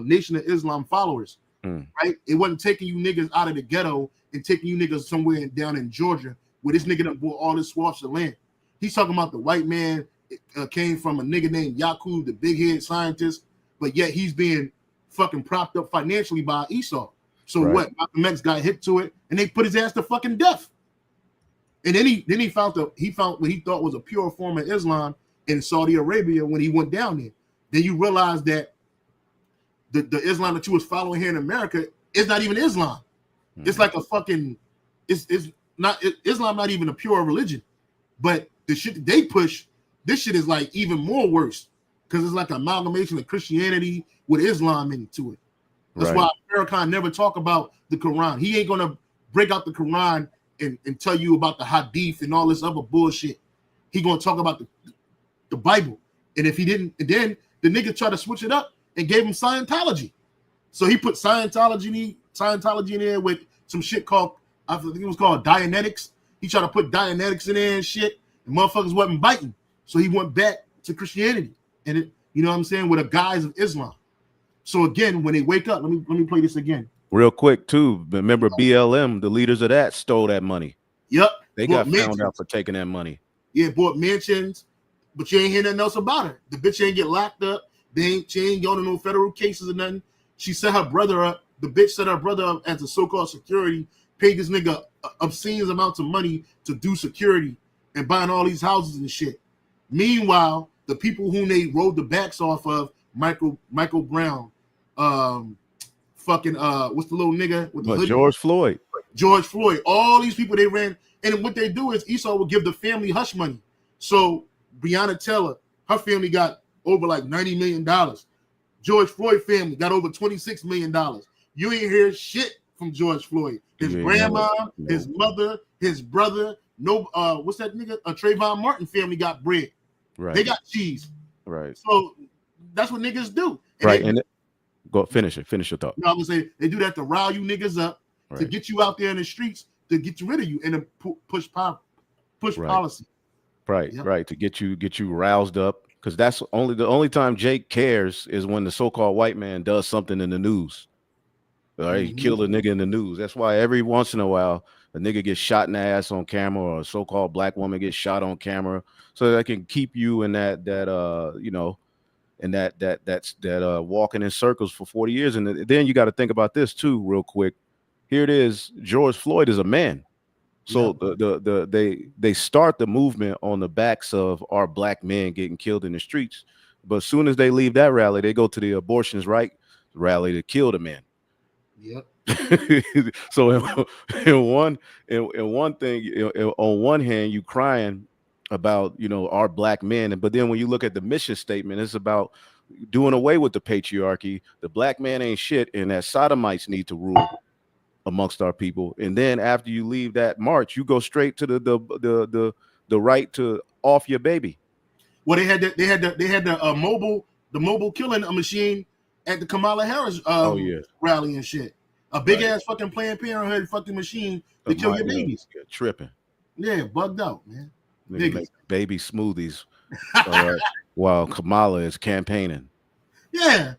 Nation of Islam followers. Right? It wasn't taking you niggas out of the ghetto and taking you niggas somewhere down in Georgia where this nigga done bought all this swaths of land. He's talking about the white man came from a nigga named Yakub, the big head scientist, but yet he's being fucking propped up financially by Esau. So what? Malcolm X got hit to it, and they put his ass to fucking death. And then he found what he thought was a pure form of Islam in Saudi Arabia when he went down there. Then you realize that the Islam that you was following here in America is not even Islam. It's like a fucking Islam not even a pure religion. But the shit that they push, this shit is like even more worse because it's like an amalgamation of Christianity with Islam into it. That's why Farrakhan never talk about the Quran. He ain't gonna break out the Quran and tell you about the Hadith and all this other bullshit. He gonna talk about the Bible. And if he didn't, and then the nigga tried to switch it up and gave him Scientology. So he put Scientology in there with some shit called, I think it was called Dianetics. He tried to put Dianetics in there and shit, and motherfuckers wasn't biting. So he went back to Christianity, and it, you know what I'm saying, with a guise of Islam. So again, when they wake up, let me play this again. Real quick too. Remember BLM, the leaders of that stole that money. Yep. They got found out for taking that money. Yeah, bought mansions, but you ain't hear nothing else about her. The bitch ain't get locked up. She ain't going to no federal cases or nothing. She set her brother up. The bitch set her brother up as a so-called security, paid this nigga obscene amounts of money to do security and buying all these houses and shit. Meanwhile, the people whom they rode the backs off of, Michael Brown, what's the little nigga with the hoodie? George Floyd, all these people they ran, and what they do is Esau will give the family hush money. So Breonna Taylor, her family got over like $90 million. George Floyd family got over $26 million. You ain't hear shit from George Floyd. His grandma, his mother, his brother, what's that nigga? Trayvon Martin family got bread. Right. They got cheese. Right. So that's what niggas do. And go finish your thought. No, I'm gonna say they do that to rile you niggas up, to get you out there in the streets, to get rid of you, and to push policy. Right, yep. Right. To get you roused up, because that's the only time Jake cares is when the so-called white man does something in the news. All right, he killed a nigga in the news. That's why every once in a while a nigga gets shot in the ass on camera, or a so-called black woman gets shot on camera, so that can keep you in that walking in circles for 40 years. And then you got to think about this too, real quick. Here it is. George Floyd is a man. So they start the movement on the backs of our black men getting killed in the streets. But as soon as they leave that rally, they go to the abortions right rally to kill the men. Yep. So in one thing, on one hand, you crying about, our black men, but then when you look at the mission statement, it's about doing away with the patriarchy. The black man ain't shit, and that sodomites need to rule amongst our people. And then after you leave that march, you go straight to the right to off your baby. Well, they had the mobile killing machine at the Kamala Harris rally and shit. A big ass fucking Planned Parenthood fucking machine to kill your babies. Tripping. Yeah, bugged out, man. Nigga make baby smoothies while Kamala is campaigning. Yeah.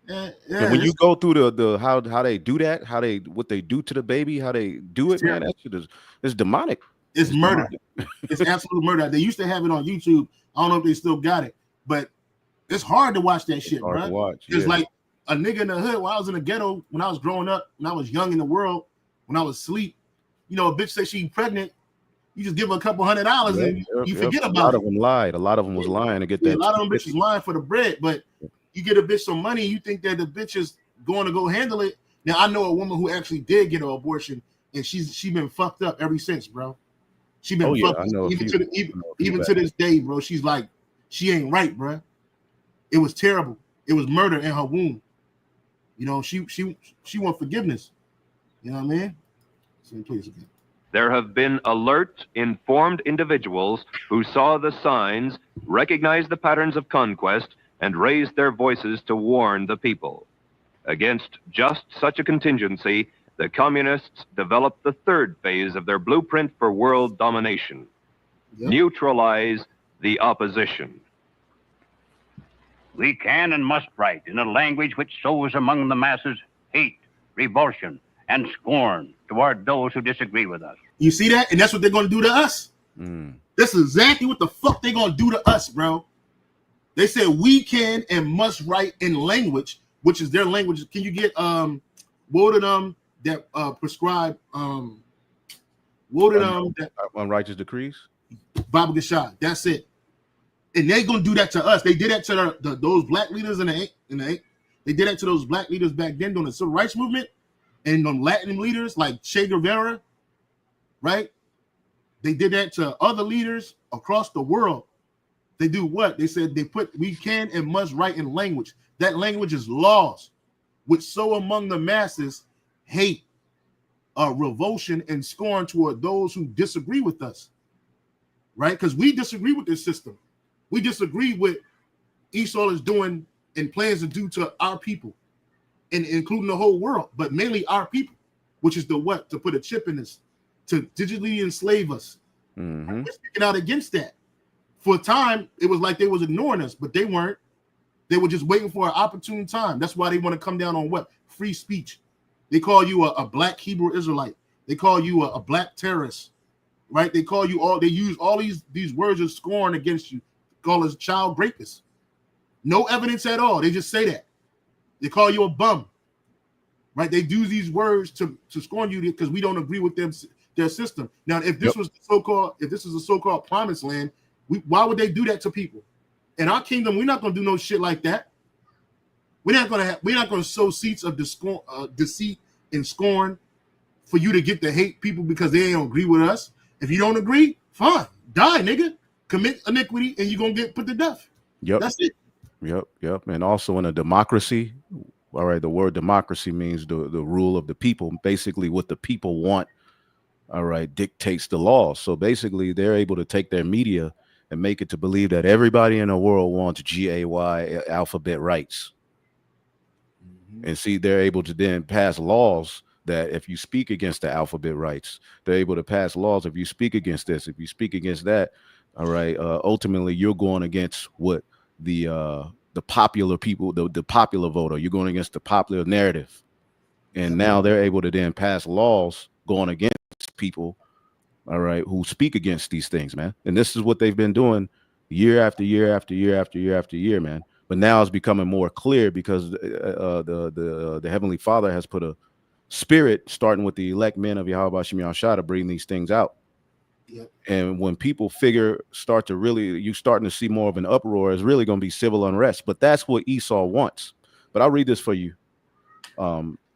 And when you go through the how they do that, what they do to the baby, how they do it, man, that shit is demonic. It's murder. It's absolute murder. They used to have it on YouTube. I don't know if they still got it, but it's hard to watch that shit, bro. It's like a nigga in the hood. When I was in the ghetto, when I was growing up, when I was young in the world, when I was asleep, you know, a bitch said she pregnant. You just give her a couple $100 and you forget about it. A lot of them lied. A lot of them was lying to get that. A lot of them bitches lying for the bread, but you get a bitch some money, you think that the bitch is going to go handle it. Now I know a woman who actually did get an abortion, and she been fucked up ever since, bro. She been fucked up even to this day, bro. She's like, she ain't right, bro. It was terrible. It was murder in her womb. You know, she want forgiveness. You know what I mean? So please again. There have been alert, informed individuals who saw the signs, recognized the patterns of conquest, and raised their voices to warn the people. Against just such a contingency, the communists developed the third phase of their blueprint for world domination. Neutralize the opposition. We can and must write in a language which sows among the masses hate, revulsion, and scorn toward those who disagree with us. You see that? And that's what they're going to do to us. That's exactly what the fuck they're going to do to us, bro. They said we can and must write in language, which is their language. Can you get what did that prescribe what did that unrighteous decrees? Baba Gashad. That's it. And they're gonna do that to us. They did that to those black leaders in the they did that to those black leaders back then during the civil rights movement, and them Latin leaders like Che Guevara, right? They did that to other leaders across the world. They do what? They said they put we can and must write in language. That language is laws, which sow among the masses hate, revulsion, and scorn toward those who disagree with us. Right? Because we disagree with this system. We disagree with Esau is doing and plans to do to our people, and including the whole world, but mainly our people, which is the what? To put a chip in us, to digitally enslave us. We're speaking out against that. For a time, it was like they was ignoring us, but they weren't. They were just waiting for an opportune time. That's why they want to come down on what? Free speech. They call you a black Hebrew Israelite. They call you a black terrorist, right? They call you all. They use all these words of scorn against you. Call us child rapists. No evidence at all. They just say that. They call you a bum, right? They do these words to scorn you because we don't agree with their system. Now, if this was a so-called promised land, why would they do that to people? In our kingdom, we're not going to do no shit like that. We're not going to sow seeds of deceit and scorn for you to get to hate people because they don't agree with us. If you don't agree, fine, die, nigga. Commit iniquity, and you're gonna get put to death. Yep, that's it. Yep. And also in a democracy, all right. The word democracy means the rule of the people. Basically, what the people want, all right, dictates the law. So basically, they're able to take their media and make it to believe that everybody in the world wants GAY alphabet rights. And see, they're able to then pass laws that if you speak against the alphabet rights, they're able to pass laws. If you speak against this, if you speak against that, all right, ultimately you're going against what the popular people, the popular voter. You're going against the popular narrative. And now they're able to then pass laws going against people, all right, who speak against these things, man. And this is what they've been doing year after year after year after year after year, man. But now it's becoming more clear because the Heavenly Father has put a spirit, starting with the elect men of Yahweh Shem Yahushua, to bring these things out. Yep. And when people you're starting to see more of an uproar, it's really going to be civil unrest. But that's what Esau wants. But I'll read this for you.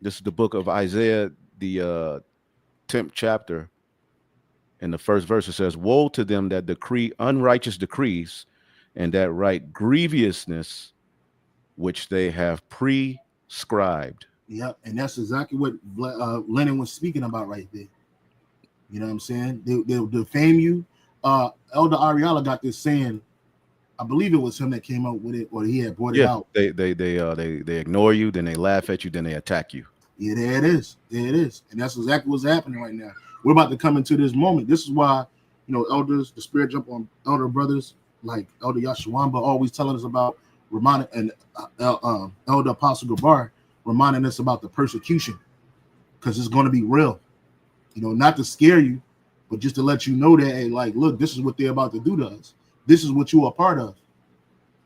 This is the book of Isaiah, the 10th chapter. In the first verse, it says, "Woe to them that decree unrighteous decrees, and that write grievousness which they have prescribed." Yep, and that's exactly what Lenin was speaking about right there. You know what I'm saying? They'll defame you. Elder Ariala got this saying, I believe it was him that came up with it, or he had brought it out. They ignore you, then they laugh at you, then they attack you. Yeah, there it is. There it is. And that's exactly what's happening right now. We're about to come into this moment. This is why, elders, the spirit jump on elder brothers like Elder Yashawamba always telling us about, reminding, and Elder Apostle Gabar reminding us about the persecution, because it's going to be real. Not to scare you, but just to let you know that, hey, like, look, this is what they're about to do to us. This is what you are part of.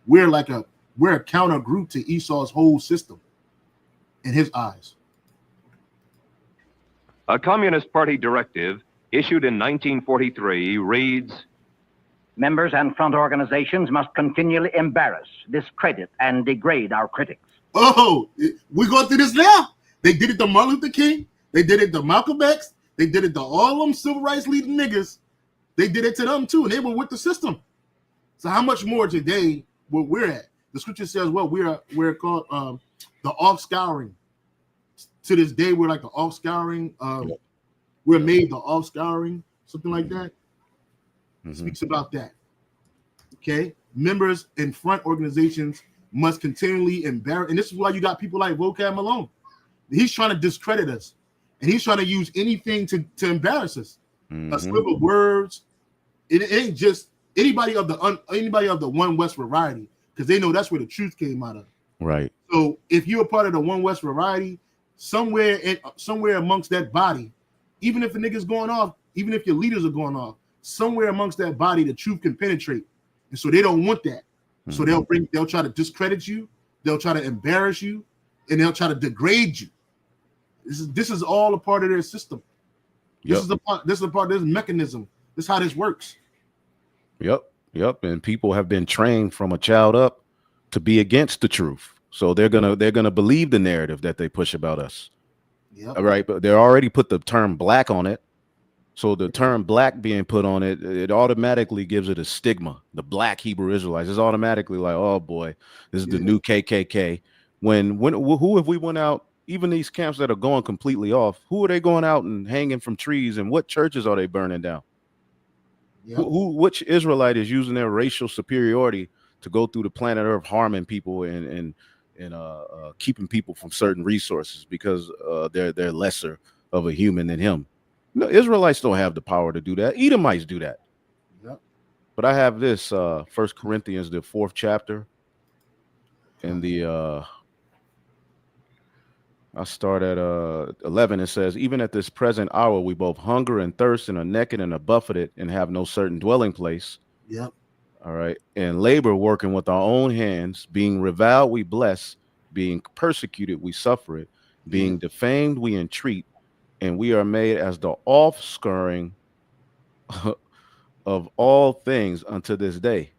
We're a counter group to Esau's whole system in his eyes. A Communist Party directive issued in 1943 reads, Members and front organizations must continually embarrass, discredit, and degrade our critics. Oh, we're going through this now. They did it to Martin Luther King. They did it to Malcolm X. They did it to all them civil rights leading niggas. They did it to them too, and they were with the system. So how much more today where we're at? The scripture says, well, we're called the offscouring. To this day, we're like the offscouring. We're made the offscouring, something like that. Speaks about that. Okay, members and front organizations must continually embarrass, and this is why you got people like Vocab Malone. He's trying to discredit us, and he's trying to use anything to embarrass us. A slip of words. It ain't just anybody of the One West variety, because they know that's where the truth came out of. Right. So if you're a part of the One West variety, somewhere amongst that body, even if the nigga's going off, even if your leaders are going off, somewhere amongst that body, the truth can penetrate. And so they don't want that. So they'll try to discredit you, they'll try to embarrass you, and they'll try to degrade you. This is all a part of their system. This is a part of this mechanism. This is how this works. Yep. And people have been trained from a child up to be against the truth. So they're gonna believe the narrative that they push about us. All right, but they already put the term black on it. So the term black being put on it, it automatically gives it a stigma. The black Hebrew Israelites is automatically like, oh boy, this is the new KKK. Who if we went out, even these camps that are going completely off, who are they going out and hanging from trees, and what churches are they burning down? Which Israelite is using their racial superiority to go through the planet Earth harming people and keeping people from certain resources because they're lesser of a human than him? No, Israelites don't have the power to do that. Edomites do that. But I have this 1 Corinthians, the 4th chapter, and I start at 11. It says, even at this present hour, we both hunger and thirst and are naked and are buffeted and have no certain dwelling place. Yep. All right. And labor, working with our own hands, being reviled, we bless, being persecuted, we suffer it, being defamed, we entreat, and we are made as the offscouring of all things unto this day.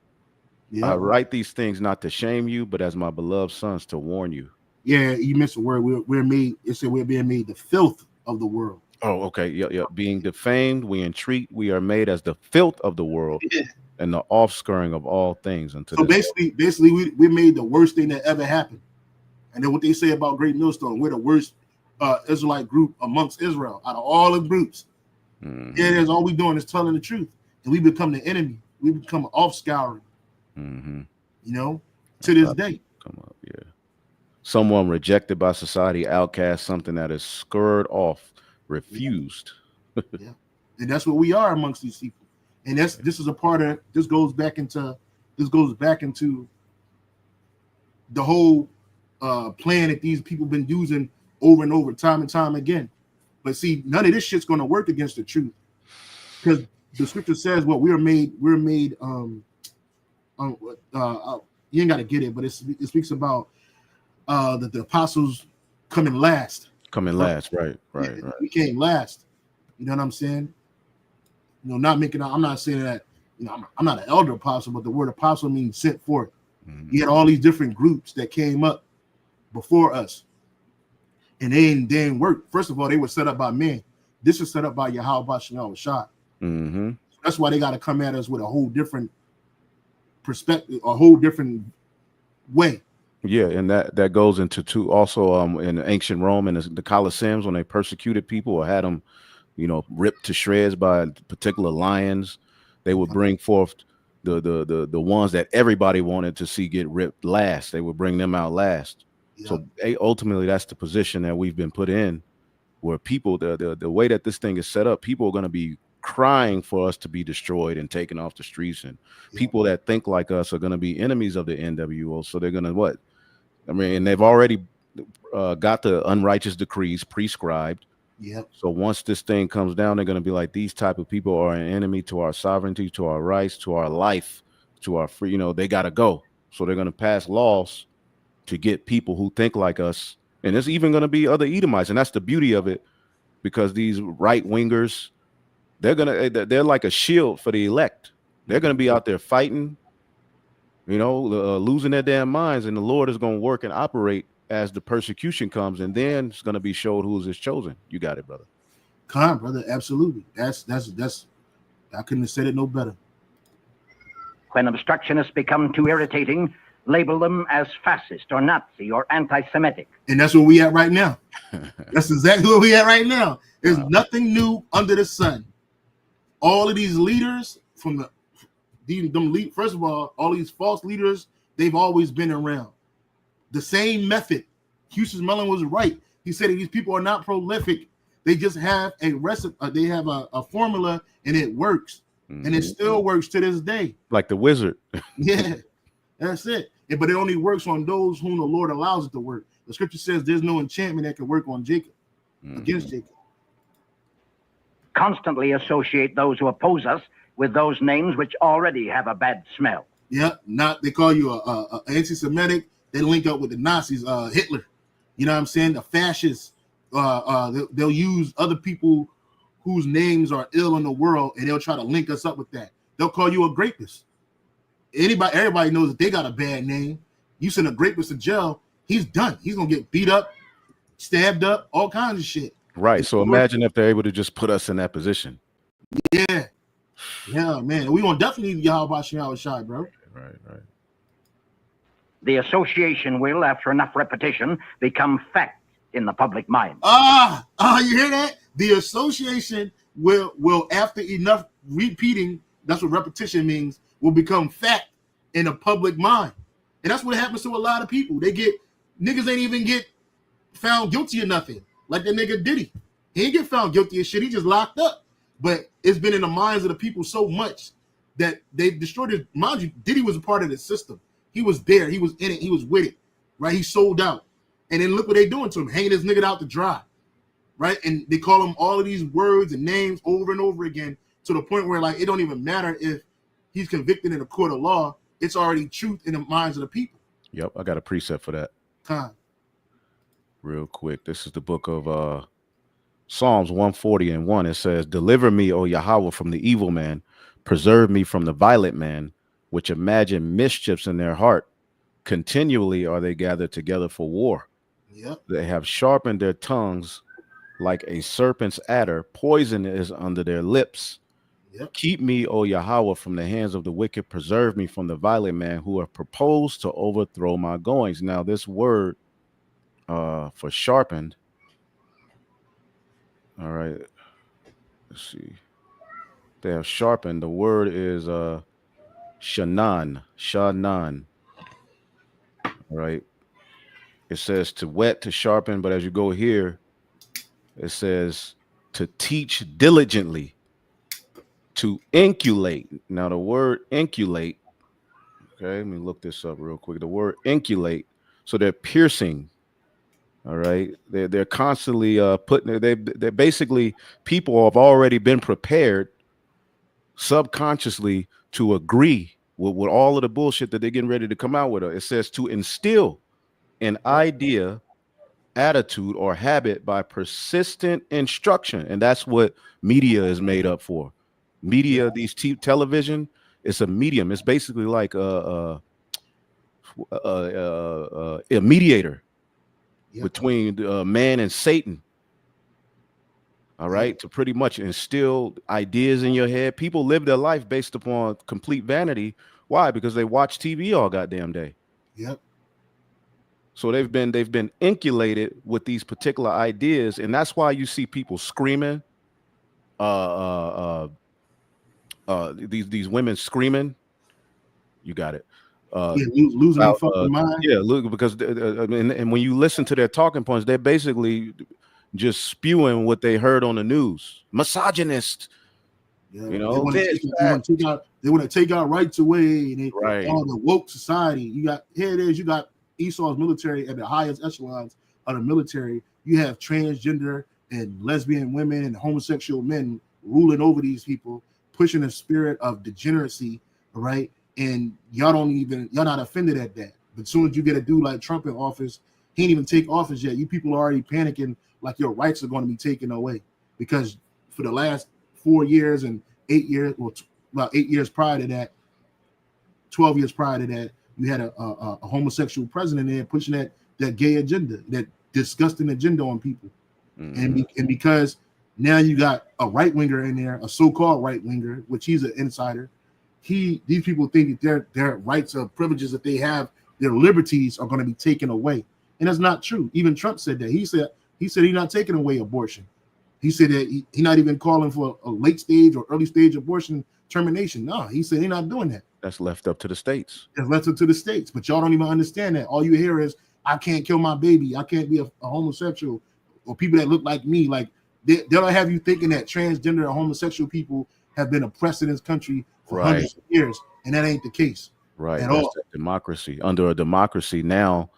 I write these things not to shame you, but as my beloved sons to warn you. Yeah, you missed a word. We're made. It said we're being made the filth of the world. Oh, okay. Yeah. Being defamed, we entreat, we are made as the filth of the world and the offscouring of all things unto this day. Basically, we made the worst thing that ever happened. And then what they say about Great Millstone, we're the worst Israelite group amongst Israel out of all the groups. Yeah, that's all we doing is telling the truth, and we become the enemy. We become an offscouring. To this day. Come up, someone rejected by society, outcast, something that is scurred off, refused. And that's what we are amongst these people. And this is a part of this goes back into the whole plan that these people been using over and over, time and time again. But see, none of this shit's going to work against the truth, because the scripture says, well, we're made you ain't got to get it, but it speaks about that the apostles coming last. Right. We came last. You know what I'm saying? I'm not saying that, I'm not an elder apostle, but the word apostle means sent forth. You had all these different groups that came up before us, and they didn't work. First of all, they were set up by men. This is set up by Yahweh Bashem Shah. That's why they got to come at us with a whole different perspective, a whole different way. Yeah, and that goes into also in ancient Rome and the Colosseums, when they persecuted people or had them, ripped to shreds by particular lions, they would bring forth the ones that everybody wanted to see get ripped last. They would bring them out last. Yeah. So ultimately, that's the position that we've been put in, where people, the way that this thing is set up, people are going to be crying for us to be destroyed and taken off the streets, and people that think like us are going to be enemies of the NWO. So they're going to what? I mean, and they've already got the unrighteous decrees prescribed. Yep. So once this thing comes down, they're going to be like, these type of people are an enemy to our sovereignty, to our rights, to our life, to our free, you know, they got to go. So they're going to pass laws to get people who think like us. And there's even going to be other Edomites. And that's the beauty of it, because these right wingers, they're like a shield for the elect. They're going to be out there fighting, you know, losing their damn minds. And the Lord is going to work and operate as the persecution comes, and then it's going to be showed who is his chosen. You got it, brother. Come, brother. Absolutely. That's I couldn't have said it no better. When obstructionists become too irritating, label them as fascist or Nazi or anti-Semitic. And that's where we at right now. That's exactly where we at right now. There's nothing new under the sun. All of these leaders from first of all these false leaders, they've always been around. The same method. Houston Mellon was right. He said these people are not prolific. They just have a recipe. They have a formula, and it works. And it still works to this day. Like the wizard. Yeah, that's it. But it only works on those whom the Lord allows it to work. The scripture says there's no enchantment that can work on Jacob, against Jacob. Constantly associate those who oppose us with those names which already have a bad smell. Yeah, they call you a anti-Semitic. They link up with the Nazis, Hitler. You know what I'm saying? The fascists. They'll use other people whose names are ill in the world, and they'll try to link us up with that. They'll call you a grapist. Everybody knows that they got a bad name. You send a grapist to jail, he's done. He's gonna get beat up, stabbed up, all kinds of shit. Right. So imagine if they're able to just put us in that position. Yeah, man. We gonna definitely need Yahweh Shai, bro. Right. The association will, after enough repetition, become fact in the public mind. You hear that? The association will after enough repeating, that's what repetition means, will become fact in the public mind. And that's what happens to a lot of people. Niggas ain't even get found guilty of nothing. Like that nigga Diddy. He ain't get found guilty of shit. He just locked up. But it's been in the minds of the people so much that they destroyed it. Mind you, Diddy was a part of the system. He was there. He was in it. He was with it. Right? He sold out. And then look what they doing to him. Hanging this nigga out to dry. Right? And they call him all of these words and names over and over again to the point where like it don't even matter if he's convicted in a court of law. It's already truth in the minds of the people. Yep. I got a precept for that. Time. Real quick. This is the book of Psalms 140:1. It says, "Deliver me, O Yahweh, from the evil man. Preserve me from the violent man, which imagine mischiefs in their heart. Continually are they gathered together for war. Yep. They have sharpened their tongues like a serpent's adder. Poison is under their lips. Yep. Keep me, O Yahweh, from the hands of the wicked. Preserve me from the violent man who have proposed to overthrow my goings." Now, this word for sharpened. All right. Let's see. They have sharpened. The word is shanan. All right. It says to wet, to sharpen, but as you go here, it says to teach diligently, to inculate. Now, the word inculate, okay, let me look this up real quick. The word inculate, so they're piercing. All right, they're constantly they're basically, people have already been prepared subconsciously to agree with all of the bullshit that they're getting ready to come out with. It says to instill an idea, attitude, or habit by persistent instruction, and that's what media is made up for. Media, these television, it's a medium. It's basically like a mediator between man and Satan. All right, to pretty much instill ideas in your head. People live their life based upon complete vanity. Why? Because they watch TV all goddamn day. Yep. So they've been inculcated with these particular ideas, and that's why you see people screaming. These women screaming You got it. Losing their fucking mind. Yeah, look, because and when you listen to their talking points, they're basically just spewing what they heard on the news. Misogynist. Yeah, You know, they want to take our rights away. And right. All the woke society. You got here it is. You got Esau's military at the highest echelons of the military. You have transgender and lesbian women and homosexual men ruling over these people, pushing a spirit of degeneracy, right? And y'all not offended at that. But as soon as you get a dude like Trump in office, he ain't even take office yet. You people are already panicking like your rights are going to be taken away because for the last 4 years and 8 years, well, about 8 years prior to that, 12 years prior to that, you had a homosexual president there pushing that gay agenda, that disgusting agenda on people. And because now you got a right winger in there, a so-called right winger, which he's an insider. These people think that their rights or privileges that they have, their liberties are going to be taken away, and that's not true. Even Trump said that. He said he's not taking away abortion. He said that he's not even calling for a late stage or early stage abortion termination. No, he said he's not doing that. That's left up to the states. It's left up to the states, but y'all don't even understand that. All you hear is, I can't kill my baby. I can't be a homosexual, or people that look like me. Like they'll have you thinking that transgender or homosexual people have been oppressed in this country for hundreds of years, and that ain't the case. Right. At That's all. democracy. Under a democracy now,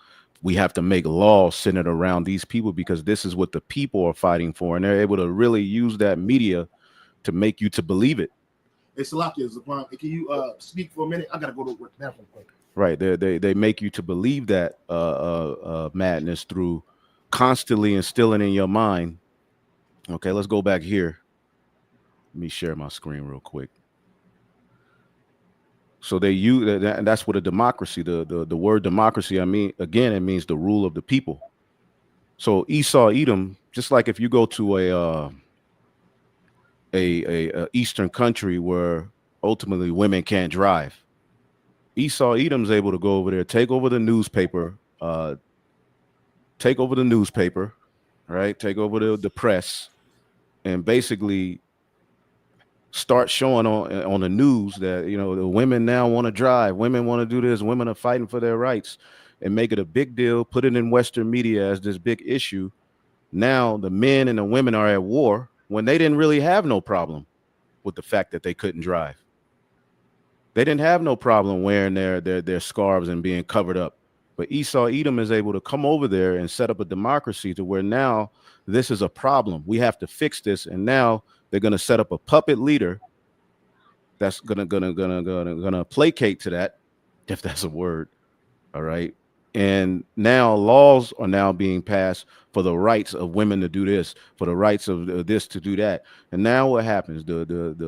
we have to make laws centered around these people because this is what the people are fighting for, and they're able to really use that media to make you to believe it. Hey, Salakia, can you speak for a minute? I gotta go to work now real quick. Right. They make you to believe that madness through constantly instilling in your mind. Okay, let's go back here. Let me share my screen real quick. So they use that, and that's what a democracy. The word democracy, I mean, again, it means the rule of the people. So Esau, Edom, just like if you go to a Eastern country where ultimately women can't drive, Esau, Edom's able to go over there, take over the newspaper, right? Take over the press, and basically start showing on the news that, you know, the women now want to drive, women want to do this, women are fighting for their rights, and make it a big deal, put it in Western media as this big issue. Now the men and the women are at war when they didn't really have no problem with the fact that they couldn't drive. They didn't have no problem wearing their scarves and being covered up. But Esau, Edom is able to come over there and set up a democracy to where now this is a problem. We have to fix this, and now they're going to set up a puppet leader that's gonna placate to that, if that's a word. All right. And now laws are now being passed for the rights of women to do this, for the rights of this to do that. And now what happens? The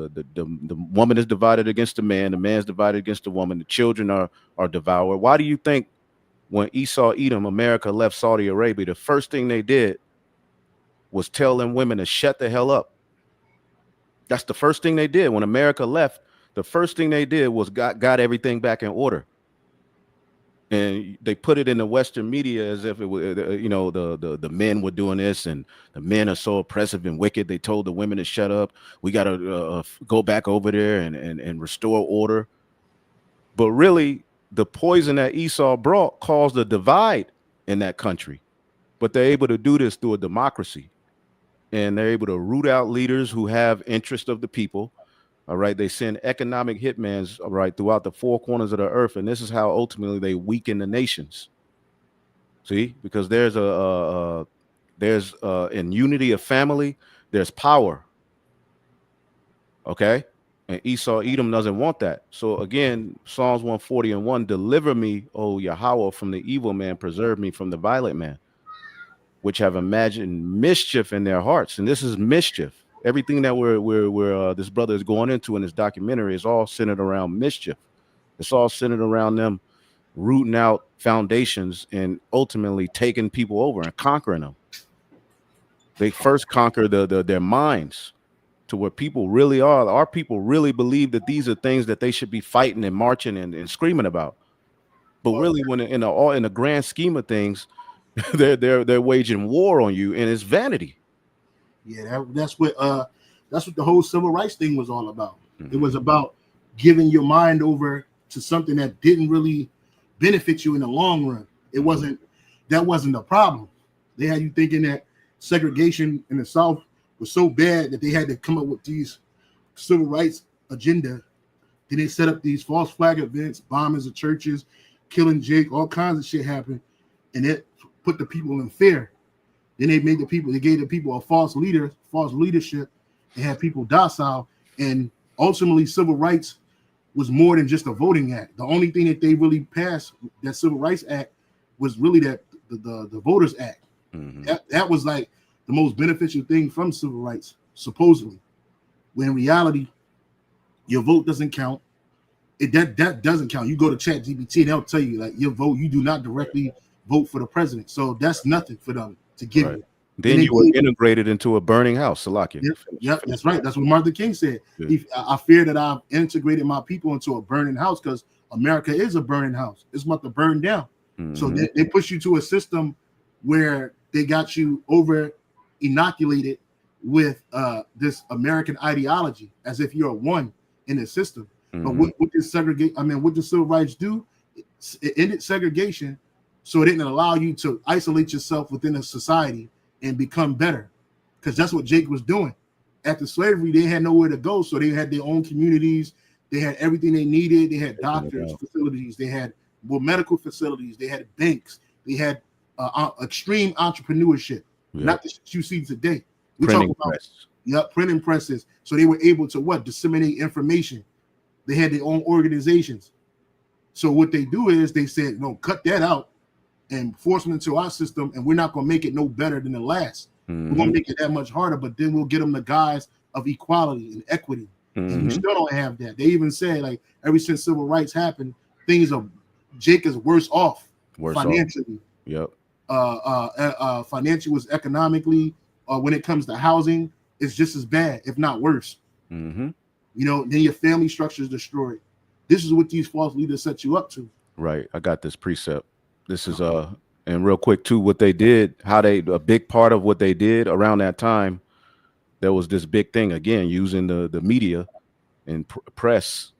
woman is divided against the man's divided against the woman, the children are devoured. Why do you think when Esau, Edom, America left Saudi Arabia, the first thing they did was tell them women to shut the hell up? That's the first thing they did. When America left, the first thing they did was got everything back in order. And they put it in the Western media as if it was, you know, the men were doing this, and the men are so oppressive and wicked. They told the women to shut up. We got to go back over there and restore order. But really, the poison that Esau brought caused a divide in that country. But they're able to do this through a democracy. And they're able to root out leaders who have interest of the people. All right. They send economic hitmans, all right, throughout the four corners of the earth. And this is how ultimately they weaken the nations. See, because there's in unity of family, there's power. Okay. And Esau, Edom doesn't want that. So again, Psalms 140:1, deliver me, O Yahweh, from the evil man, preserve me from the violent man, which have imagined mischief in their hearts. And this is mischief. Everything that we're this brother is going into in this documentary is all centered around mischief. It's all centered around them rooting out foundations and ultimately taking people over and conquering them. They first conquer their minds to where people really are. Our people really believe that these are things that they should be fighting and marching and screaming about. But really, when in the grand scheme of things, they're waging war on you, and it's vanity. Yeah, that's what the whole civil rights thing was all about. It was about giving your mind over to something that didn't really benefit you in the long run. That wasn't the problem. They had you thinking that segregation in the South was so bad that they had to come up with these civil rights agenda. Then they set up these false flag events, bombings of churches, killing Jake, all kinds of shit happened, and it put the people in fear. Then they gave the people a false leadership, and had people docile. And ultimately, civil rights was more than just a voting act. The only thing that they really passed, that Civil Rights Act, was really that the Voters Act. That was like the most beneficial thing from civil rights, supposedly. When in reality, your vote doesn't count. That doesn't count. You go to ChatGPT and they'll tell you like your vote, you do not directly vote for the president. So that's nothing for them to give you. Then you were integrated into a burning house, Salakia. Yep, that's right. That's what Martin Luther King said. I fear that I've integrated my people into a burning house because America is a burning house. It's about to burn down. So they push you to a system where they got you over inoculated with this American ideology as if you're one in the system. But what the civil rights do, it ended segregation, so it didn't allow you to isolate yourself within a society and become better, because that's what Jake was doing. After slavery, they had nowhere to go, so they had their own communities. They had everything they needed. They had doctors, facilities. They had medical facilities. They had banks. They had extreme entrepreneurship, not the shit you see today. We talk about printing presses. So they were able to disseminate information. They had their own organizations. So what they do is they said, no, cut that out and force them into our system, and we're not going to make it no better than the last. We're going to make it that much harder, but then we'll get them the guise of equality and equity. And you still don't have that. They even said, like, ever since civil rights happened, Jake is worse off financially. Financially was economically, when it comes to housing, it's just as bad, if not worse. Then your family structure is destroyed. This is what these false leaders set you up to. Right. I got this precept. This is and real quick too, what they did, a big part of what they did around that time, there was this big thing again using the media and press.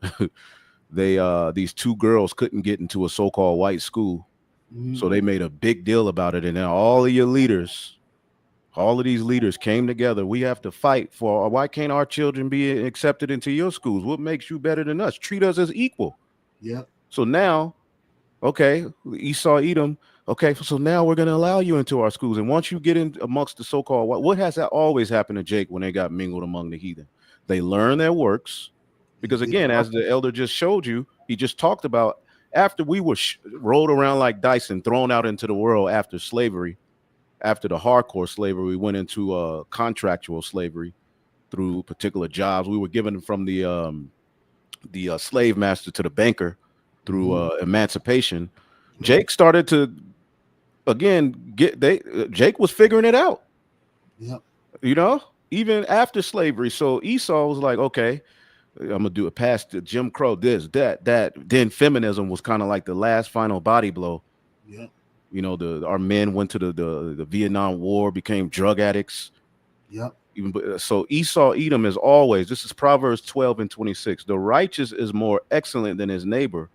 These two girls couldn't get into a so-called white school, so they made a big deal about it, and then all of these leaders came together. We have to fight for, why can't our children be accepted into your schools? What makes you better than us? Treat us as equal. So now, okay, Esau, Edom. Okay, so now we're going to allow you into our schools. And once you get in amongst the so-called, what has that always happened to Jake when they got mingled among the heathen? They learn their works. Because again, as the elder just showed you, he just talked about after we were rolled around like dice and thrown out into the world after slavery, after the hardcore slavery, we went into contractual slavery through particular jobs. We were given from the slave master to the banker through emancipation. Jake started to Jake was figuring it out. Even after slavery. So Esau was like, okay, I'm gonna do it past the Jim Crow, this, that. Then feminism was kind of like the last final body blow. Our men went to the Vietnam War, became drug addicts. So Esau, Edom is always, this is Proverbs 12:26. The righteous is more excellent than his neighbor,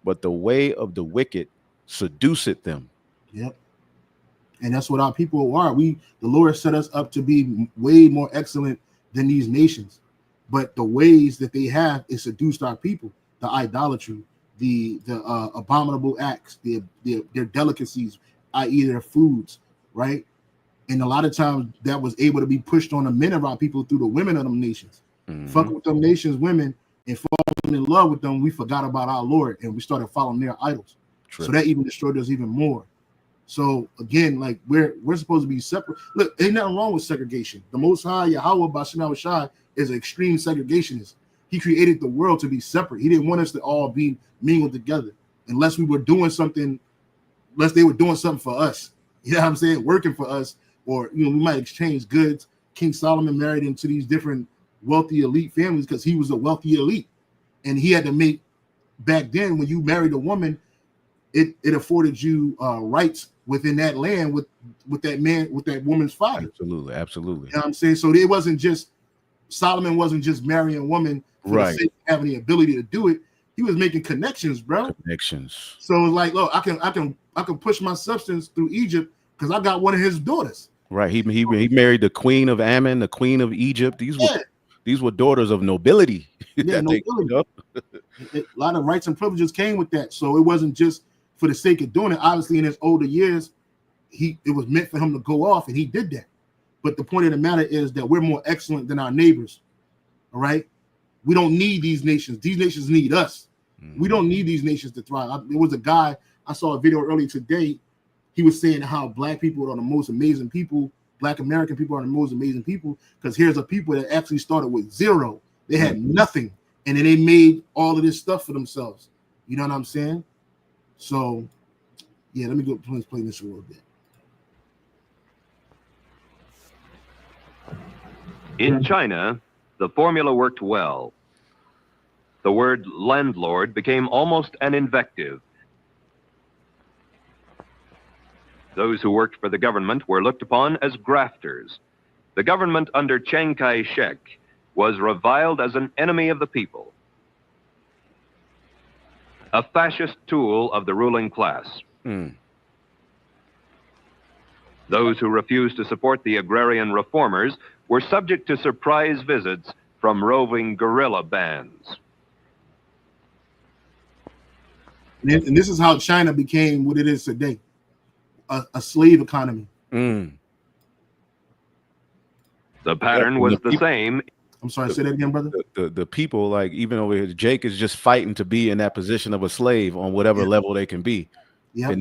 but the way of the wicked seduceth them. And that's what our people are. The Lord set us up to be way more excellent than these nations. But the ways that they have is seduced our people, the idolatry, the abominable acts, their delicacies, i.e. their foods, right? And a lot of times that was able to be pushed on the men of our people through the women of them nations. Fuck with them nations, women, and falling in love with them, we forgot about our Lord and we started following their idols. So that even destroyed us even more. So again, like we're supposed to be separate. Look, ain't nothing wrong with segregation. The Most High Yahweh Bashim Shai is an extreme segregationist. He created the world to be separate. He didn't want us to all be mingled together unless we were doing something, unless they were doing something for us. You know what I'm saying? Working for us, or we might exchange goods. King Solomon married into these different wealthy elite families because he was a wealthy elite, and he had to make, back then when you married a woman, it afforded you rights within that land with that woman's father. Absolutely. You know what I'm saying? So it wasn't just Solomon wasn't just marrying a woman for the sake of having the ability to do it. He was making connections, bro. Connections. So like, look, I can push my substance through Egypt because I got one of his daughters. Right. He married the queen of Ammon, the queen of Egypt. These were daughters of nobility. Yeah, nobility. A lot of rights and privileges came with that. So it wasn't just for the sake of doing it. Obviously, in his older years, it was meant for him to go off, and he did that. But the point of the matter is that we're more excellent than our neighbors. All right. We don't need these nations. These nations need us. We don't need these nations to thrive. There was a guy, I saw a video earlier today. He was saying how black people are the most amazing people. Black American people are the most amazing people because here's a people that actually started with zero. They had nothing, and then they made all of this stuff for themselves. You know what I'm saying? So, yeah, let me go play this a little bit. In China, the formula worked well. The word landlord became almost an invective. Those who worked for the government were looked upon as grafters. The government under Chiang Kai-shek was reviled as an enemy of the people, a fascist tool of the ruling class. Those who refused to support the agrarian reformers were subject to surprise visits from roving guerrilla bands. And this is how China became what it is today, a slave economy. The pattern was the same. I'm sorry, say that again, brother. The people, like even over here, Jake is just fighting to be in that position of a slave on whatever level they can be. Yep.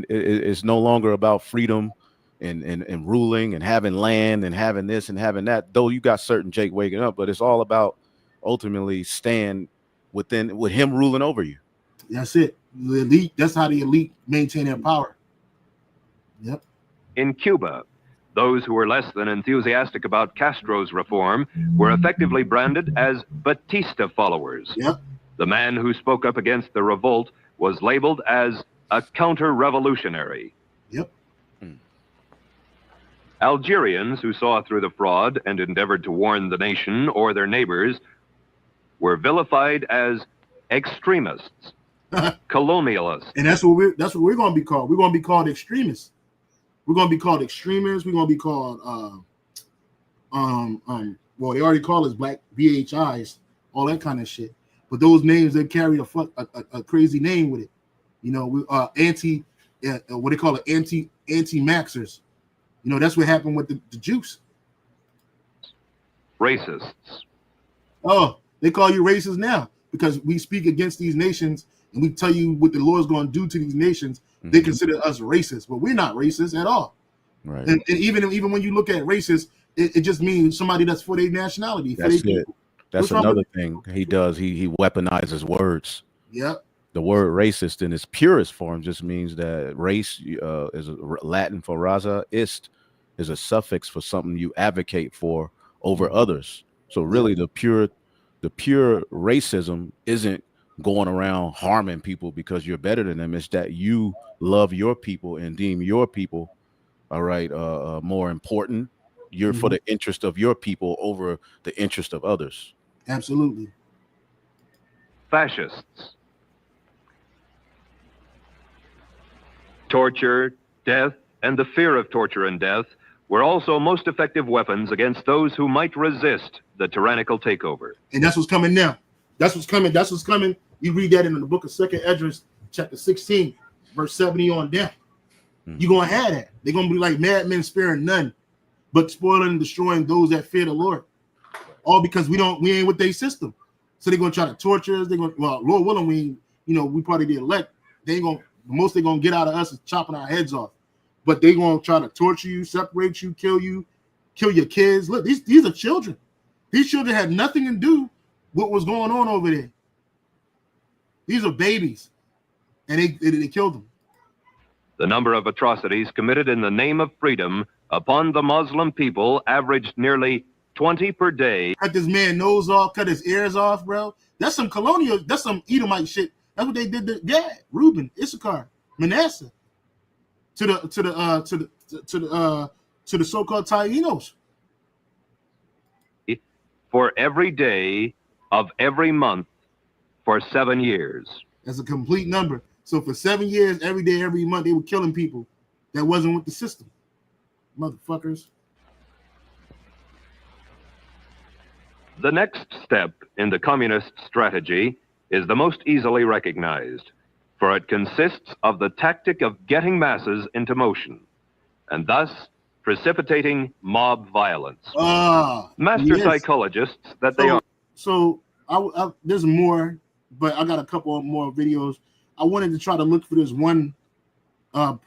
It's no longer about freedom and ruling and having land and having this and having that. Though you got certain Jake waking up, but it's all about ultimately stand with him ruling over you. That's it. The elite. That's how the elite maintain their power. Yep. In Cuba, those who were less than enthusiastic about Castro's reform were effectively branded as Batista followers. Yep. The man who spoke up against the revolt was labeled as a counter-revolutionary. Yep. Algerians who saw through the fraud and endeavored to warn the nation or their neighbors were vilified as extremists, colonialists. And that's what we're going to be called. We're going to be called extremists. We're going to be called extremists. We're going to be called well, they already call us black BHIs, all that kind of shit. But those names, they carry a crazy name with it. You know, we what they call it, anti-maxers. You know, that's what happened with the Jews. Racists. Oh, they call you racist now because we speak against these nations and we tell you what the Lord's going to do to these nations. They consider us racist, but we're not racist at all. Right. And even when you look at racist, it just means somebody that's for their nationality. That's it. That's another thing he does. He weaponizes words. Yep. The word racist in its purest form just means that race is Latin for raza. Ist is a suffix for something you advocate for over others. So really the pure racism isn't going around harming people because you're better than them. It's that you love your people and deem your people, all right, more important. You're for the interest of your people over the interest of others. Absolutely. Fascists. Torture, death, and the fear of torture and death were also most effective weapons against those who might resist the tyrannical takeover. And that's what's coming now. That's what's coming. That's what's coming. You read that in the book of 2nd Esdras, chapter 16, verse 70 on down. You're going to have that. They're going to be like madmen sparing none, but spoiling and destroying those that fear the Lord. All because we ain't with their system. So they're going to try to torture us. Lord willing, we probably the elect. The most they're going to get out of us is chopping our heads off. But they're going to try to torture you, separate you, kill your kids. Look, these are children. These children had nothing to do with what was going on over there. These are babies, and they killed them. The number of atrocities committed in the name of freedom upon the Muslim people averaged nearly 20 per day. Cut this man's nose off, cut his ears off, bro. That's some colonial, that's some Edomite shit. That's what they did to Gad, Reuben, Issachar, Manasseh, to the so-called Taínos. For every day of every month, for 7 years. That's a complete number. So for 7 years, every day, every month, they were killing people that wasn't with the system. Motherfuckers. The next step in the communist strategy is the most easily recognized, for it consists of the tactic of getting masses into motion, and thus precipitating mob violence. Master psychologists that they are. So there's more, but I got a couple more videos. I wanted to try to look for this one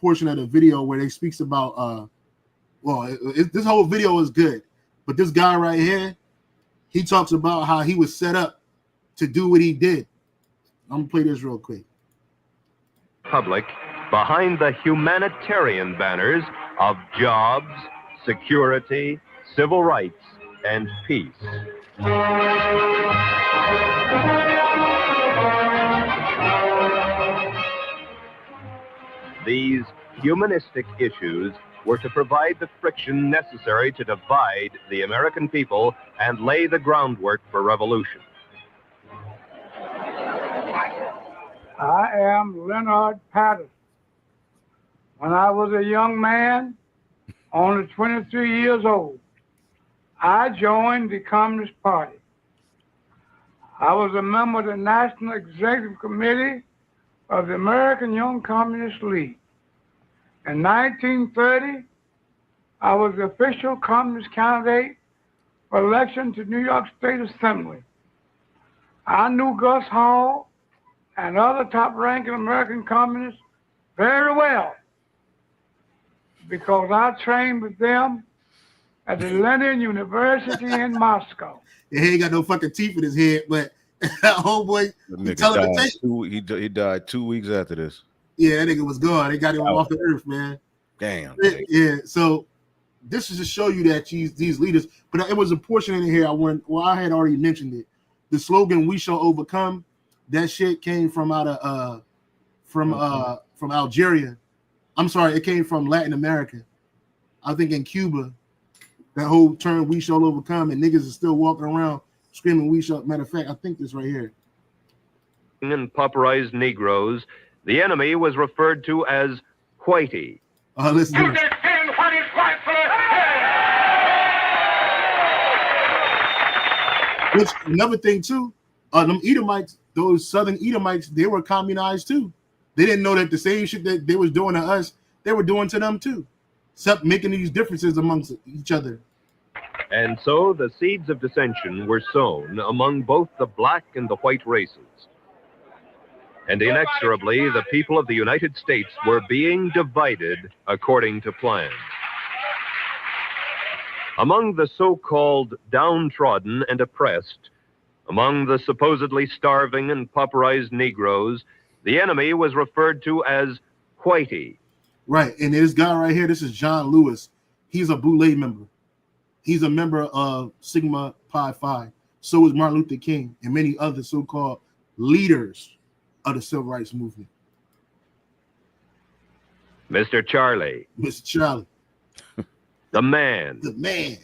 portion of the video where they speaks about, this whole video is good, but this guy right here, he talks about how he was set up to do what he did. I'm gonna play this real quick. Public behind the humanitarian banners of jobs, security, civil rights, and peace. These humanistic issues were to provide the friction necessary to divide the American people and lay the groundwork for revolution. I am Leonard Patterson. When I was a young man, only 23 years old, I joined the Communist Party. I was a member of the National Executive Committee of the American Young Communist League. In 1930, I was the official communist candidate for election to New York State Assembly. I knew Gus Hall and other top-ranking American communists very well because I trained with them at the Lenin University in Moscow. Yeah, he ain't got no fucking teeth in his head, but that homeboy, he died 2 weeks after this. Yeah, that nigga was gone. They got him off the earth, man. Damn. Yeah, so this is to show you that these leaders, but it was a portion in here I had already mentioned it. The slogan "We shall overcome," that shit came from out of from Algeria. I'm sorry, it came from Latin America. I think in Cuba, that whole term "We shall overcome," and niggas are still walking around screaming "We shall." Matter of fact, I think this right here. In pauperized Negroes, the enemy was referred to as whitey. Listen to this. Which another thing too, them Edomites, those Southern Edomites, they were communized too. They didn't know that the same shit that they was doing to us, they were doing to them too, except making these differences amongst each other. And so the seeds of dissension were sown among both the black and the white races. And inexorably, the people of the United States were being divided according to plan. Among the so-called downtrodden and oppressed, among the supposedly starving and pauperized Negroes, the enemy was referred to as whitey. Right, and this guy right here, this is John Lewis. He's a Boule member. He's a member of Sigma Pi Phi. So is Martin Luther King and many other so-called leaders of the civil rights movement. Mr. Charlie. Mr. Charlie. The man. The man.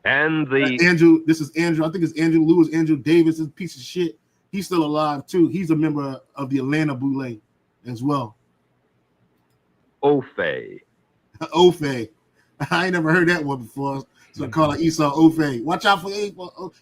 And the Andrew, this is Andrew. I think it's Andrew Lewis, Andrew Davis, this piece of shit. He's still alive too. He's a member of the Atlanta Boule as well. Ofe. Ofe. I ain't never heard that one before. So I call it Esau Ofe. Watch out for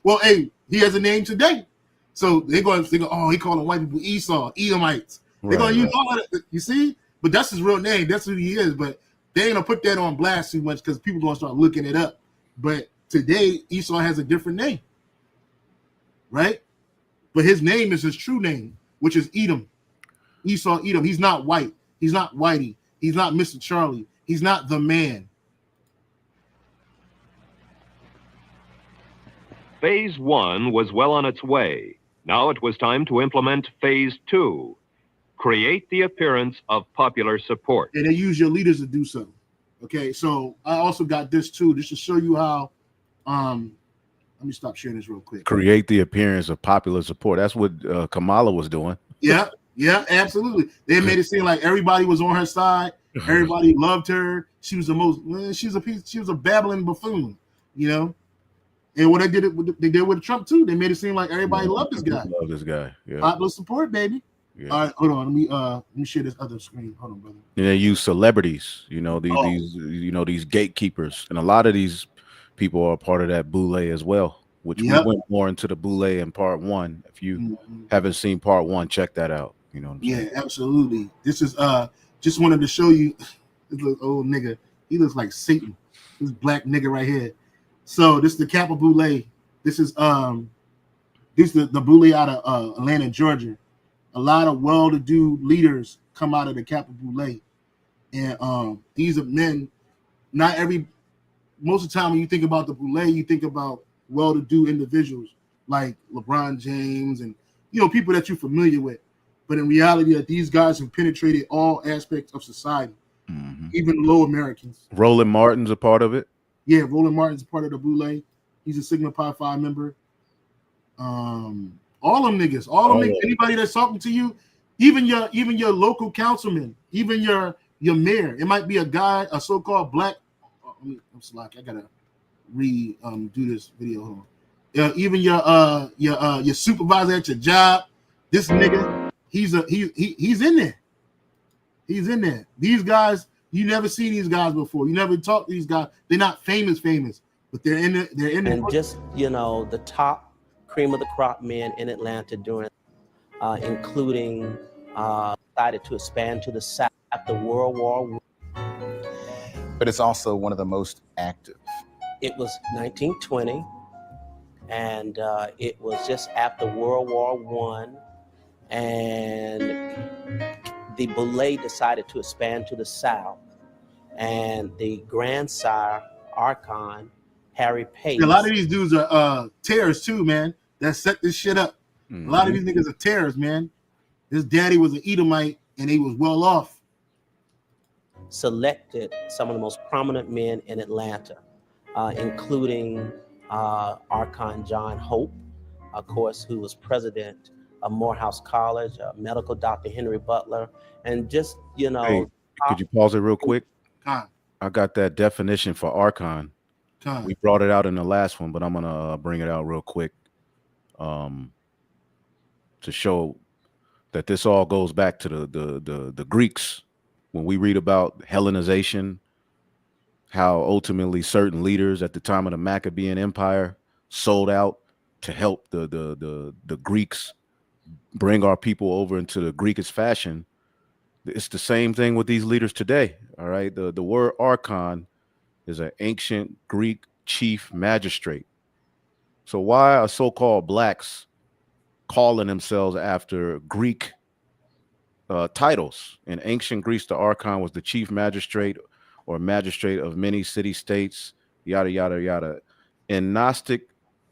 well, hey, he has a name today. So they're going to think, oh, he calling white people Esau, Edomites. They're going to use all of that. You see? But that's his real name. That's who he is. But they ain't going to put that on blast too much because people going to start looking it up. But today, Esau has a different name. Right? But his name is his true name, which is Edom. Esau Edom. He's not white. He's not whitey. He's not Mr. Charlie. He's not the man. Phase 1 was well on its way. Now it was time to implement Phase 2. Create the appearance of popular support. And they use your leaders to do so. Okay, so I also got this too, just to show you how, let me stop sharing this real quick. Create the appearance of popular support. That's what Kamala was doing. Yeah, absolutely. They made it seem like everybody was on her side. Everybody loved her. She was the most, she was a babbling buffoon, you know? And what they did with Trump too. They made it seem like everybody loved this guy. Love this guy. Yeah. Popular support, baby. Yeah. All right, hold on. Let me share this other screen. Hold on, brother. And they use celebrities, these gatekeepers, and a lot of these people are part of that Boule as well. Which we went more into the Boule in part 1. If you haven't seen part 1, check that out. You know what I'm saying? Yeah, absolutely. This is just wanted to show you this little old nigga. He looks like Satan. This black nigga right here. So this is the Kappa Boule. This is the Boule out of Atlanta, Georgia. A lot of well-to-do leaders come out of the Kappa Boule, and these are men. Most of the time when you think about the Boule, you think about well-to-do individuals like LeBron James and people that you're familiar with. But in reality, that these guys have penetrated all aspects of society, even low Americans. Roland Martin's a part of it. Yeah, Roland Martin's a part of the Boule. He's a Sigma Pi Phi member. All them niggas, anybody that's talking to you, even your local councilman, even your mayor. It might be a guy, a so-called black. I'm slack. I gotta do this video. Hold on. Even your supervisor at your job. This nigga, he's in there. He's in there. These guys, you never seen these guys before. You never talked to these guys. They're not famous, but they're in it. They're in it. And just the top cream of the crop men in Atlanta during, including decided to expand to the South after World War I. But it's also one of the most active. It was 1920, and it was just after World War I, and the Boule decided to expand to the South, and the grandsire Archon Harry Pace. A lot of these dudes are terrorists too, man. That set this shit up. A lot of these niggas are terrorists, man. His daddy was an Edomite, and he was well off. Selected some of the most prominent men in Atlanta, including Archon John Hope, of course, who was president of Morehouse College, medical Dr. Henry Butler, and just, Hey, could you pause it real quick? I got that definition for Archon. We brought it out in the last one, but I'm gonna bring it out real quick to show that this all goes back to the Greeks. When we read about Hellenization, how ultimately certain leaders at the time of the Maccabean Empire sold out to help the Greeks bring our people over into the Greekish fashion. It's the same thing with these leaders today. All right. The word archon is an ancient Greek chief magistrate. So why are so-called blacks calling themselves after Greek titles? In ancient Greece, the archon was the chief magistrate or magistrate of many city-states, yada, yada, yada. In Gnostic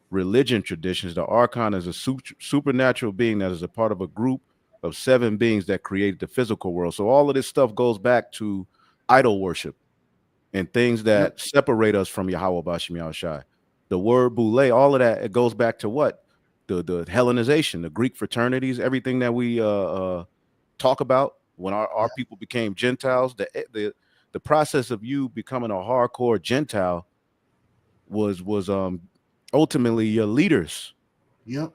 religion traditions, the archon is a supernatural being that is a part of a group of 7 beings that created the physical world. So all of this stuff goes back to idol worship and things that separate us from Yahweh Bashim Yahushai. The word boule, all of that, it goes back to what? The Hellenization, the Greek fraternities, everything that we talk about when our people became Gentiles. The process of you becoming a hardcore Gentile was ultimately your leaders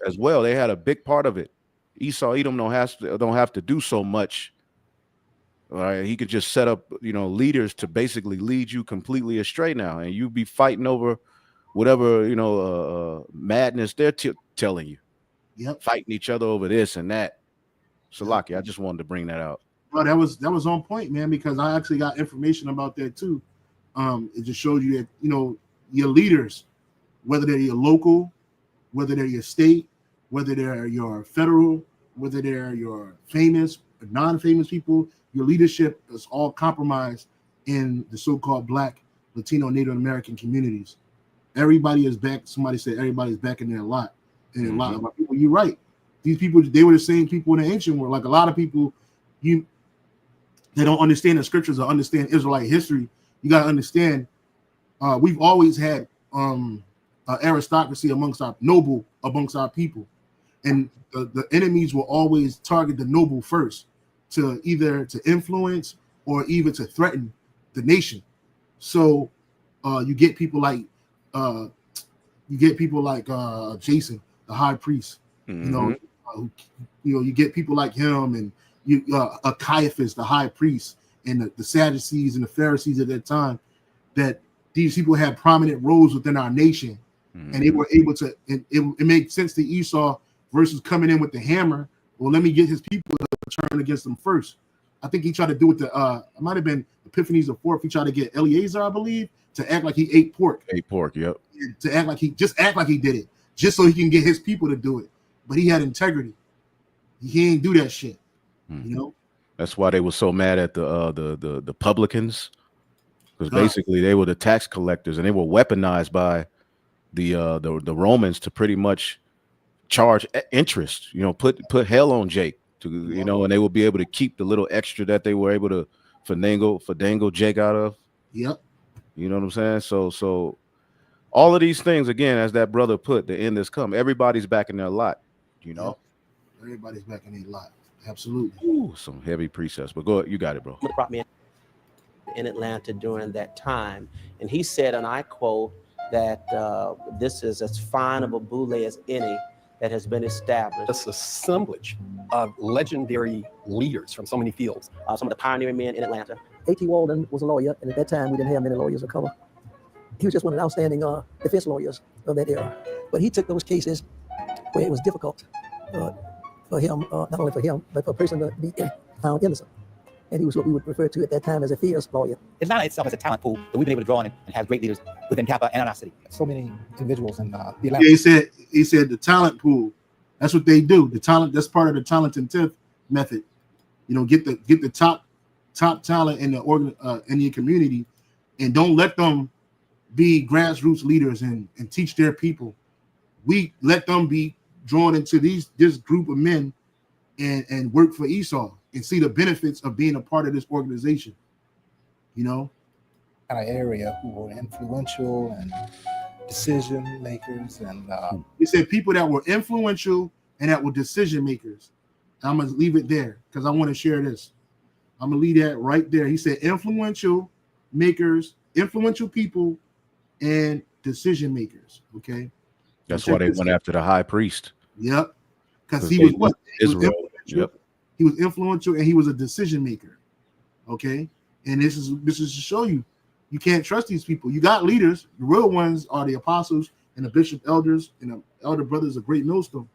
as well. They had a big part of it. Esau Edom don't have to do so much. All right, he could just set up leaders to basically lead you completely astray now, and you be fighting over whatever madness they're telling you. Fighting each other over this and that. Salaki, I just wanted to bring that out. Well, that was on point, man, because I actually got information about that too. It just shows you that your leaders, whether they're your local, whether they're your state, whether they're your federal, whether they're your famous or non-famous people, your leadership is all compromised in the so-called Black, Latino, Native American communities. Everybody is back. Somebody said everybody's back in their lot. And a lot of our people, you're right. These people, they were the same people in the ancient world. Like a lot of people, they don't understand the scriptures or understand Israelite history. You got to understand, we've always had aristocracy amongst our people. And the enemies will always target the noble first to either to influence or even to threaten the nation. So you get people like You get people like Jason, the high priest. You get people like him, and Caiaphas, the high priest, and the Sadducees and the Pharisees at that time. That these people had prominent roles within our nation, and they were able to. It made sense to Esau versus coming in with the hammer. Well, let me get his people to turn against them first. I think he tried to do it. It might have been Epiphanies the Fourth. He tried to get Eleazar, I believe, to act like he ate pork. Yep. To act like he did it, just so he can get his people to do it. But he had integrity. He ain't do that shit. You know. That's why they were so mad at the publicans, because basically they were the tax collectors, and they were weaponized by the Romans to pretty much charge interest. You know, put hell on Jake to and they will be able to keep the little extra that they were able to finagle Jake out of. Yep. You know what I'm saying? So all of these things, again, as that brother put, the end is come. Everybody's back in their lot. You know. Yep. Everybody's back in their lot. Absolutely. Ooh, some heavy precepts, but go ahead, you got it, bro. Brought me in Atlanta during that time, and he said, and I quote, that this is as fine of a Boule as any that has been established. This assemblage of legendary leaders from so many fields. Some of the pioneering men in Atlanta. A.T. Walden was a lawyer, and at that time we didn't have many lawyers of color. He was just one of the outstanding defense lawyers of that era. But he took those cases where it was difficult for him, not only for him, but for a person to be found innocent. And he was what we would refer to at that time as a fierce lawyer. Atlanta itself as a talent pool that we've been able to draw on and have great leaders within Kappa and in our city. So many individuals in the Atlanta. Yeah, he said the talent pool. That's what they do. The talent. That's part of the talent and TIF method. You know, get the top talent in the community, and don't let them be grassroots leaders and teach their people. We let them be drawn into this group of men and work for Esau and see the benefits of being a part of this organization. You know, kind of area who were influential and decision makers, and he said people that were influential and that were decision makers. I'm gonna leave it there because I want to share this. I'm gonna leave that right there. He said influential makers, influential people, and decision makers. Okay, that's why they went after the high priest. Yep, because he was what? Israel. Yep. He was influential and he was a decision maker. Okay, and this is to show you can't trust these people. You got leaders. The real ones are the apostles and the bishop elders and the elder brothers of Great Millstone.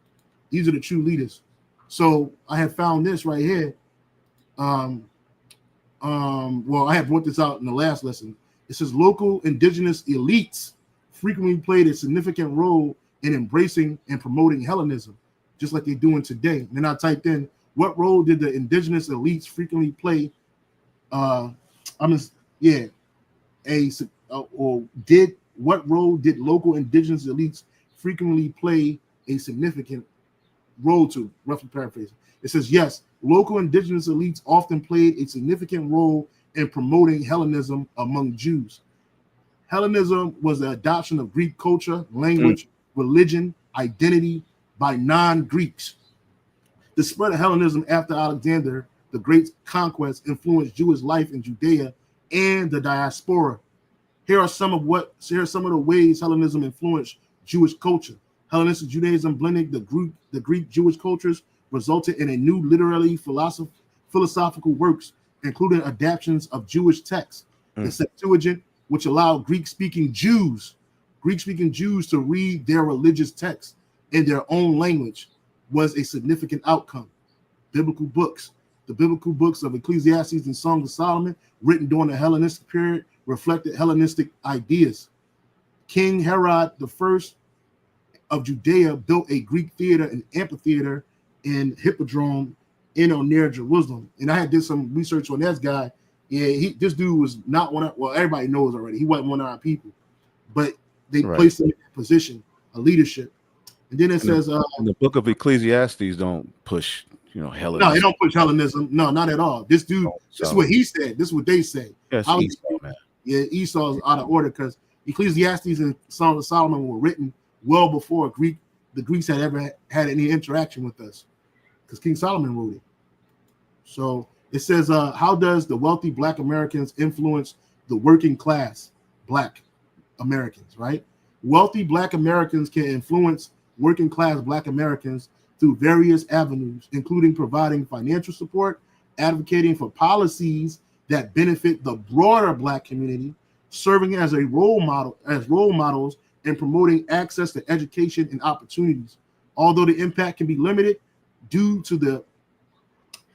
These are the true leaders. So I have found this right here. Well, I have brought this out in the last lesson. It says local indigenous elites frequently played a significant role in embracing and promoting Hellenism, just like they're doing today. And then I typed in, what role did the indigenous elites frequently play? What role did local indigenous elites frequently play a significant role to? Roughly paraphrasing. It says, yes, local indigenous elites often played a significant role in promoting Hellenism among Jews. Hellenism was the adoption of Greek culture, language, religion, identity by non-Greeks. The spread of Hellenism after Alexander the Great's conquest influenced Jewish life in Judea and the diaspora. Here are some of the ways Hellenism influenced Jewish culture. Hellenistic Judaism blending the Greek Jewish cultures resulted in a new literary philosophical works, including adaptations of Jewish texts. The Septuagint, which allowed Greek-speaking Jews to read their religious texts in their own language, was a significant outcome. Biblical books. The biblical books of Ecclesiastes and Songs of Solomon, written during the Hellenistic period, reflected Hellenistic ideas. King Herod I of Judea built a Greek theater and amphitheater in Hippodrome in or near Jerusalem. And I did some research on this guy. Yeah, this dude was not one of, well, everybody knows already, he wasn't one of our people, but they placed him in a position of leadership. And then it says the book of Ecclesiastes don't push, Hellenism. No, they don't push Hellenism. No, not at all. This dude, this is what he said. This is what they say. Yes, Esau, man. Yeah, Esau's out of order because Ecclesiastes and Songs of Solomon were written well before the Greeks had ever had any interaction with us, because King Solomon wrote it. So it says, how does the wealthy Black Americans influence the working class Black Americans, right? Wealthy Black Americans can influence working class Black Americans through various avenues, including providing financial support, advocating for policies that benefit the broader Black community, serving as role models, and promoting access to education and opportunities. Although the impact can be limited due to the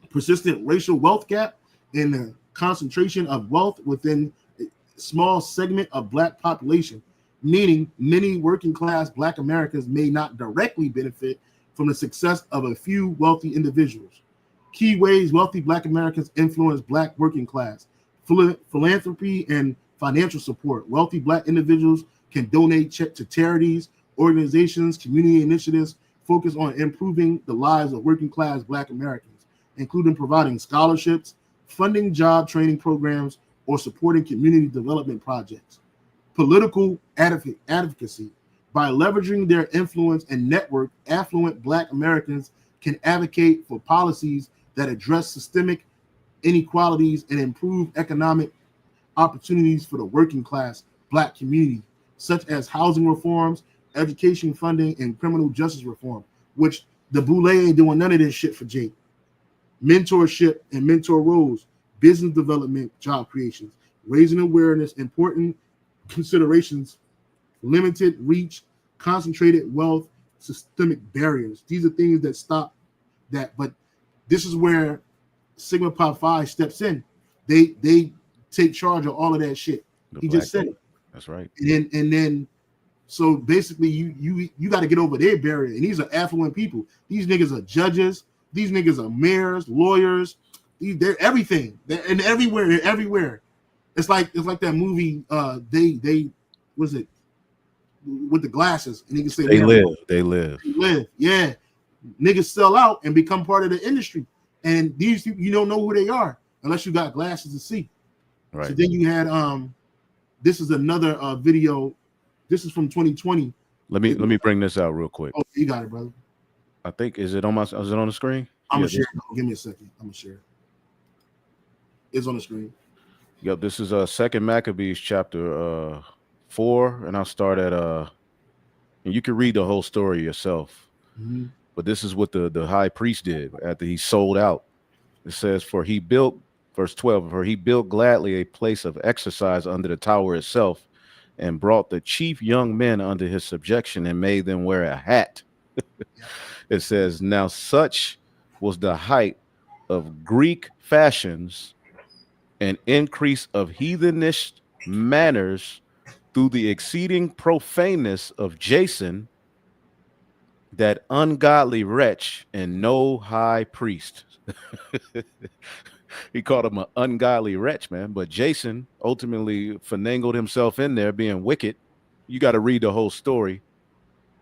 persistent racial wealth gap and the concentration of wealth within a small segment of Black population, meaning many working class Black Americans may not directly benefit from the success of a few wealthy individuals. Key ways wealthy Black Americans influence Black working class: philanthropy and financial support. Wealthy Black individuals can donate to charities, organizations, community initiatives focused on improving the lives of working class Black Americans, including providing scholarships, funding job training programs, or supporting community development projects. Political advocacy. By leveraging their influence and network, affluent Black Americans can advocate for policies that address systemic inequalities and improve economic opportunities for the working class Black community, such as housing reforms, education funding, and criminal justice reform, which the Boule ain't doing none of this shit for Jake. Mentorship and mentor roles, business development, job creations, raising awareness, important considerations, limited reach, concentrated wealth, systemic barriers. These are things that stop that, but this is where Sigma Pi Phi steps in. They take charge of all of that shit. He just said it. That's right. And then so basically you got to get over their barrier. And these are affluent people. These niggas are judges. These niggas are mayors, lawyers. They're everything. They're everywhere. They're everywhere. It's like that movie. They was it with the glasses, and you can say they live. Yeah, niggas sell out and become part of the industry. And these you don't know who they are unless you got glasses to see. Right. So then you had this is another video. This is from 2020. Let me bring this out real quick. Oh, you got it, brother. I think is it on the screen? I'm gonna share it. Give me a second. I'm gonna share it. It's on the screen. Yep, this is Second Maccabees chapter 4, and I'll start at and you can read the whole story yourself. Mm-hmm. But this is what the high priest did after he sold out. It says, for he built, verse 12, for he built gladly a place of exercise under the tower itself, and brought the chief young men under his subjection, and made them wear a hat. It says, now such was the height of Greek fashions and increase of heathenish manners through the exceeding profaneness of Jason, that ungodly wretch, and no high priest. He called him an ungodly wretch, man. But Jason ultimately finagled himself in there being wicked. You got to read the whole story.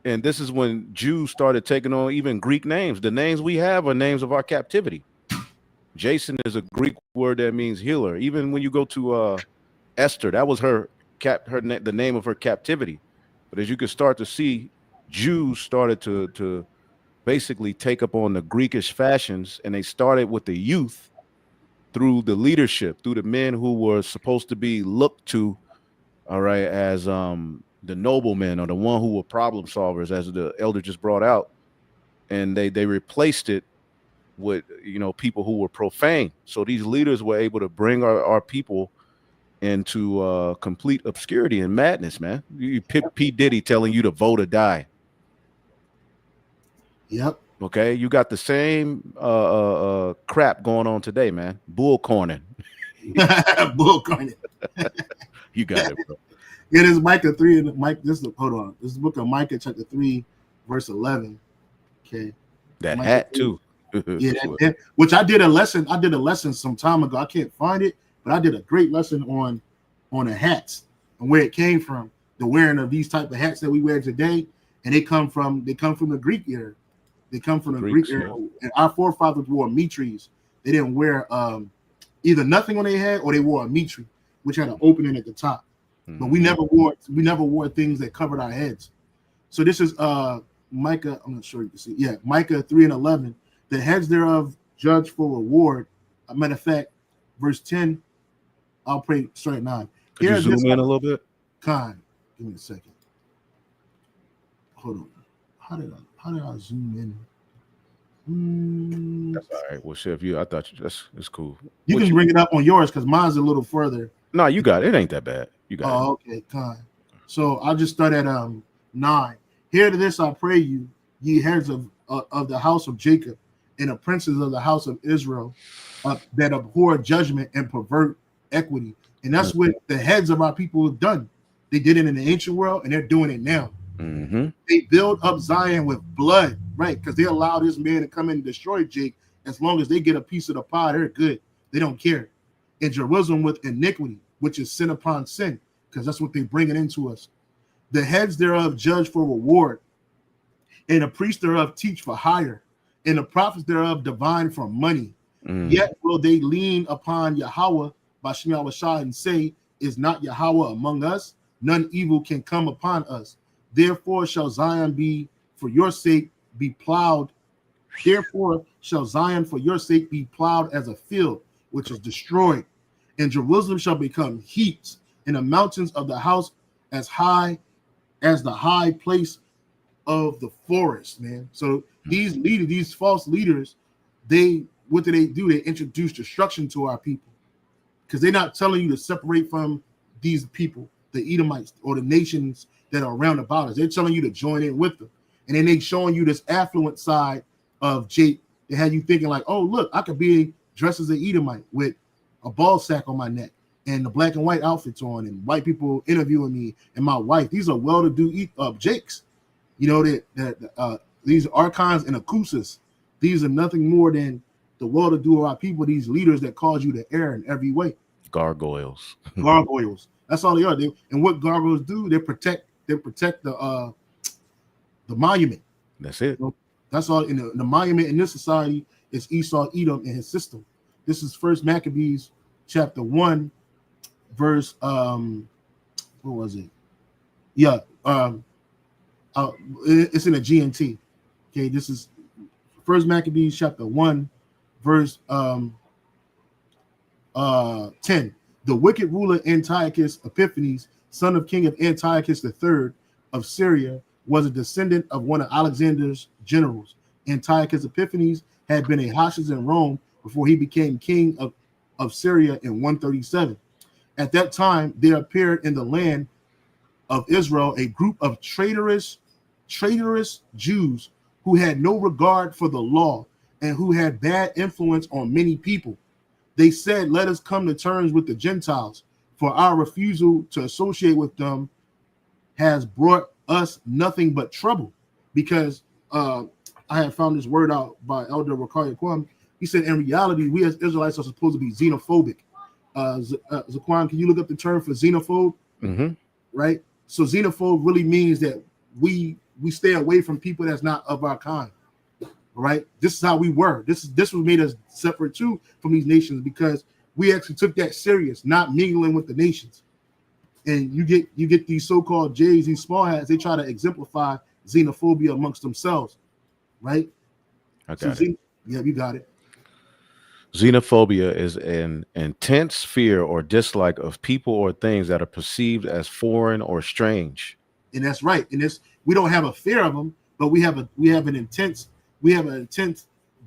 And this is when Jews started taking on even Greek names. The names we have are names of our captivity. Jason is a Greek word that means healer. Even when you go to Esther, that was the name of her captivity. But as you can start to see, Jews started to basically take up on the Greekish fashions, and they started with the youth through the leadership, through the men who were supposed to be looked to, all right, as the noblemen or the one who were problem solvers, as the elder just brought out, and they replaced it with people who were profane. So these leaders were able to bring our people into complete obscurity and madness, man. You pick P. Diddy telling you to vote or die. Yep. Okay, you got the same crap going on today, man. Bull corning. Bull corning. You got it, bro. Yeah, this is Micah 3 and Mike. This is the book of Micah chapter 3, verse 11. Okay. That Micah hat 3. too. Yeah, which I did a lesson some time ago. I can't find it, but I did a great lesson on the hats and where it came from. The wearing of these type of hats that we wear today, and they come from the Greek era. They come from the Greek era. And our forefathers wore mitres. They didn't wear either nothing on their head, or they wore a mitre, which had an opening at the top. But we never wore things that covered our heads. So this is Micah. I'm not sure you can see. Yeah, Micah 3 and 11. The heads thereof judge for reward. A matter of fact, verse 10. I'll pray. Sorry, 9. Could you zoom in a little bit? Give me a second. hold on. How did I zoom in? That's all right. Well, shit, I thought it's cool. You can bring it up on yours because mine's a little further. No, you got it. It ain't that bad. You got it. Oh, okay, fine. So I'll just start at 9. Hear to this, I pray you, ye heads of the house of Jacob, and the princes of the house of Israel, that abhor judgment and pervert equity. And that's what the heads of our people have done. They did it in the ancient world, and they're doing it now. Mm-hmm. They build up Zion with blood, right? Because they allow this man to come in and destroy Jake. As long as they get a piece of the pie, they're good. They don't care. In Jerusalem with iniquity, which is sin upon sin, because that's what they bring it into us. The heads thereof judge for reward, and the priests thereof teach for hire, and the prophets thereof divine for money. Yet will they lean upon Yahweh by Shem Yahweh and say, is not Yahweh among us? None evil can come upon us. Therefore shall Zion be for your sake be plowed. Therefore shall Zion for your sake be plowed as a field, which is destroyed. And Jerusalem shall become heaps, and the mountains of the house as high as the high place of the forest, man. So these leaders, these false leaders, what do? They introduce destruction to our people, because they're not telling you to separate from these people, the Edomites or the nations that are around about us. They're telling you to join in with them. And then they showing you this affluent side of Jake. They had you thinking like, oh, look, I could be dressed as an Edomite with a ball sack on my neck and the black and white outfits on, and white people interviewing me and my wife. These are well-to-do Jakes. You know, that these archons and acoustics, these are nothing more than the well-to-do of our people, these leaders that cause you to err in every way. Gargoyles. Gargoyles. That's all they are. And what gargoyles do, they protect the monument. That's it. That's all. In the monument in this society is Esau, Edom, and his system. This is First Maccabees chapter 1, verse what was it? Yeah, it's in a GNT. Okay, this is First Maccabees chapter 1, verse 10. The wicked ruler Antiochus Epiphanes, son of King of Antiochus III of Syria, was a descendant of one of Alexander's generals. Antiochus Epiphanes had been a hostage in Rome before he became king of Syria in 137. At that time, there appeared in the land of Israel a group of traitorous Jews who had no regard for the law and who had bad influence on many people. They said, let us come to terms with the Gentiles, for our refusal to associate with them has brought us nothing but trouble. Because I had found this word out by Elder Rakaria Kwam. He said, in reality, we as Israelites are supposed to be xenophobic. Zaquan, can you look up the term for xenophobe? Mm-hmm. Right? So xenophobe really means that we stay away from people that's not of our kind. Right? This is how we were. This was made us separate too from these nations, because we actually took that serious, not mingling with the nations. And you get these so-called J's, these small hats, they try to exemplify xenophobia amongst themselves. Right? I got it. Yeah, you got it. Xenophobia is an intense fear or dislike of people or things that are perceived as foreign or strange. And that's right. And we don't have a fear of them, but we have an intense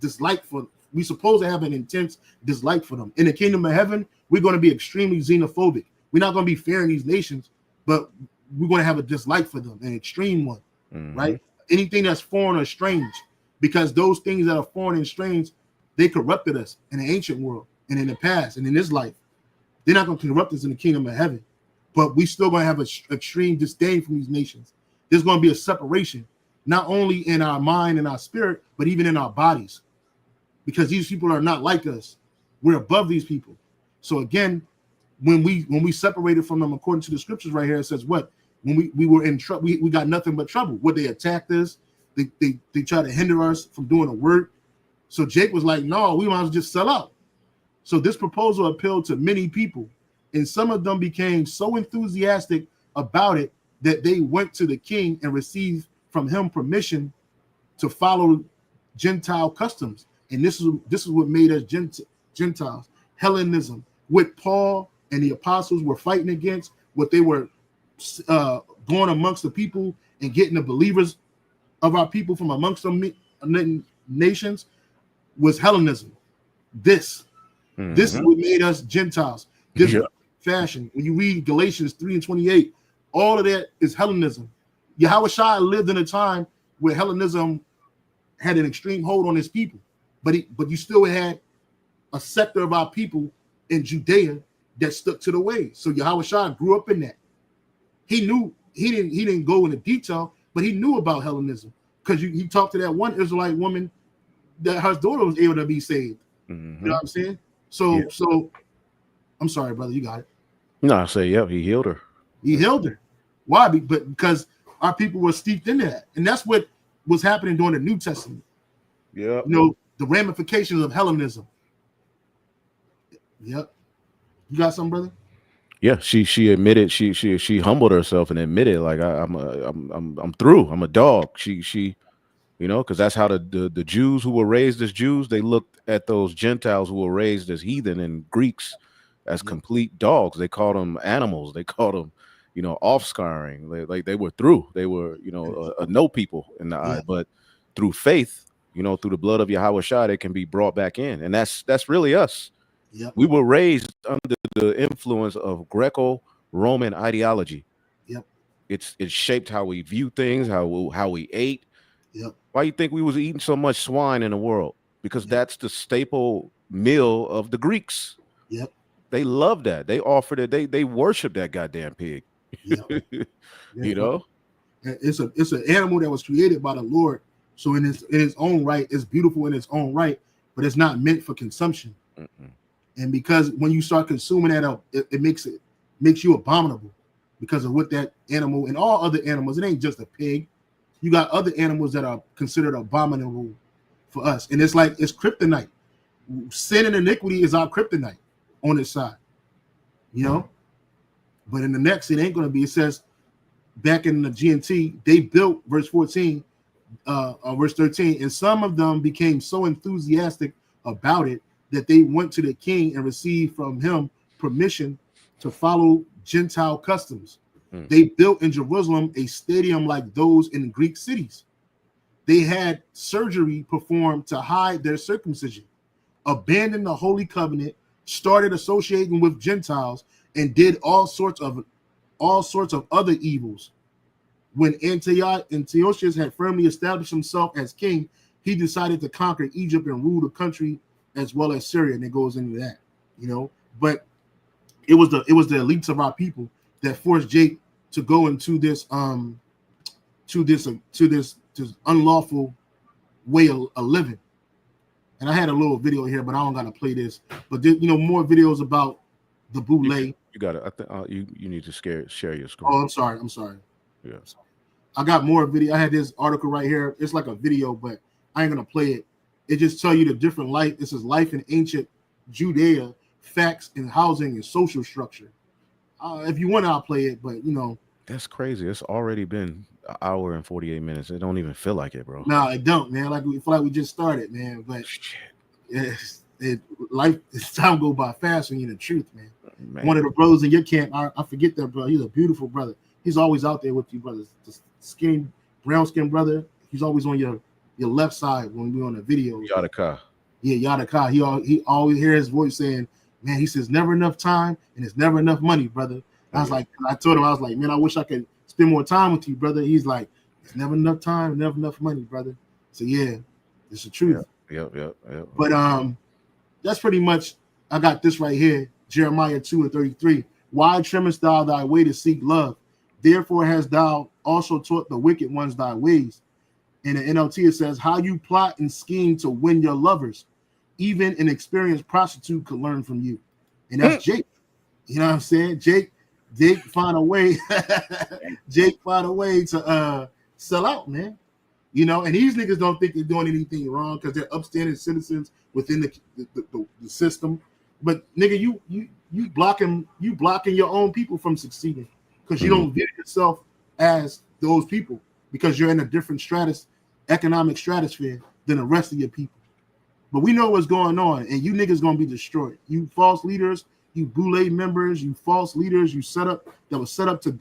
dislike for. We're supposed to have an intense dislike for them. In the kingdom of heaven, we're going to be extremely xenophobic. We're not going to be fearing these nations, but we're going to have a dislike for them, an extreme one. Mm-hmm. Right? Anything that's foreign or strange, because those things that are foreign and strange, they corrupted us in the ancient world and in the past and in this life. They're not going to corrupt us in the kingdom of heaven, but we still going to have an extreme disdain from these nations. There's going to be a separation, not only in our mind and our spirit, but even in our bodies, because these people are not like us. We're above these people. So again, when we separated from them, according to the scriptures right here, it says what? When we were in trouble, we got nothing but trouble. What, they attacked us? They tried to hinder us from doing the work. So Jake was like, no, we might as well just sell out. So this proposal appealed to many people, and some of them became so enthusiastic about it that they went to the king and received from him permission to follow Gentile customs. And this is what made us Gentiles. Hellenism, what Paul and the apostles were fighting against, what they were going amongst the people and getting the believers of our people from amongst them nations was Hellenism. This is what made us Gentiles. This fashion. When you read Galatians 3:28, all of that is Hellenism. Yahushua lived in a time where Hellenism had an extreme hold on his people, but you still had a sector of our people in Judea that stuck to the way. So Yahushua grew up in that. He knew he didn't go into detail, but he knew about Hellenism because he talked to that one Israelite woman that her daughter was able to be saved. You know what I'm saying? So I'm sorry, brother, you got it. No, I say, yep, he healed her. He healed her. Why? Because our people were steeped in that, and that's what was happening during the New Testament. Yeah, the ramifications of Hellenism. Yep. You got something, brother? Yeah, she admitted she humbled herself and admitted like I'm through. I'm a dog. She because that's how the Jews who were raised as Jews, they looked at those Gentiles who were raised as heathen and Greeks as complete dogs. They called them animals. They called them, offscouring. Like they were through. They were, a no people in the eye. But through faith, through the blood of Yahushua, they can be brought back in. And that's really us. Yep. We were raised under the influence of Greco-Roman ideology. Yep. It shaped how we view things, how we ate. Yep. Why you think we was eating so much swine in the world? Because that's the staple meal of the Greeks. Yep. They love that. They offered it. They worship that goddamn pig. Yep. It's an animal that was created by the Lord. So in its own right, it's beautiful in its own right, but it's not meant for consumption. And because when you start consuming that, it makes you abominable because of what that animal and all other animals. It ain't just a pig. You got other animals that are considered abominable for us, and it's kryptonite. Sin and iniquity is our kryptonite on its side, But in the next, it ain't going to be. It says back in the GNT, they built verse 14, verse 13, and some of them became so enthusiastic about it that they went to the king and received from him permission to follow Gentile customs. They built in Jerusalem a stadium like those in Greek cities. They had surgery performed to hide their circumcision, abandoned the holy covenant, started associating with Gentiles, and did all sorts of other evils. When Antiochus had firmly established himself as king, he decided to conquer Egypt and rule the country as well as Syria, and it goes into that, But it was the elites of our people that forced Jake to go into this this unlawful way of living. And I had a little video here, but I don't gotta play this. But more videos about the Boule. You got it. I think you need to share your screen. Oh, I'm sorry. Yeah. I got more video. I had this article right here. It's like a video, but I ain't gonna play it. It just tell you the different life. This is life in ancient Judea, facts in housing and social structure. If you want, I'll play it, but that's crazy. It's already been an hour and 48 minutes. It don't even feel like it, bro. No, it don't, man. Like we feel like we just started, man. But time go by fast when you're the truth, man. One of the brothers in your camp, I forget that brother. He's a beautiful brother. He's always out there with you, brothers. The brown skin brother. He's always on your left side when we're on the video. Yadaka. Yeah, Yadaka. He always hear his voice saying, man, he says never enough time and it's never enough money, brother. I told him, I was like, man, I wish I could spend more time with you, brother. He's like, it's never enough time, never enough money, brother. So yeah, it's the truth. Yep. But that's pretty much. I got this right here, Jeremiah 2:33. Why trimmest thou thy way to seek love? Therefore hast thou also taught the wicked ones thy ways. In the NLT it says, how you plot and scheme to win your lovers. Even an experienced prostitute could learn from you. And that's Jake. You know what I'm saying? Jake find a way. Jake find a way to sell out, man. And these niggas don't think they're doing anything wrong because they're upstanding citizens within the system. But nigga, you blocking your own people from succeeding because you don't view yourself as those people because you're in a different economic stratosphere than the rest of your people. But we know what's going on, and you niggas gonna be destroyed. You false leaders, you Boule members, you false leaders, that was set up to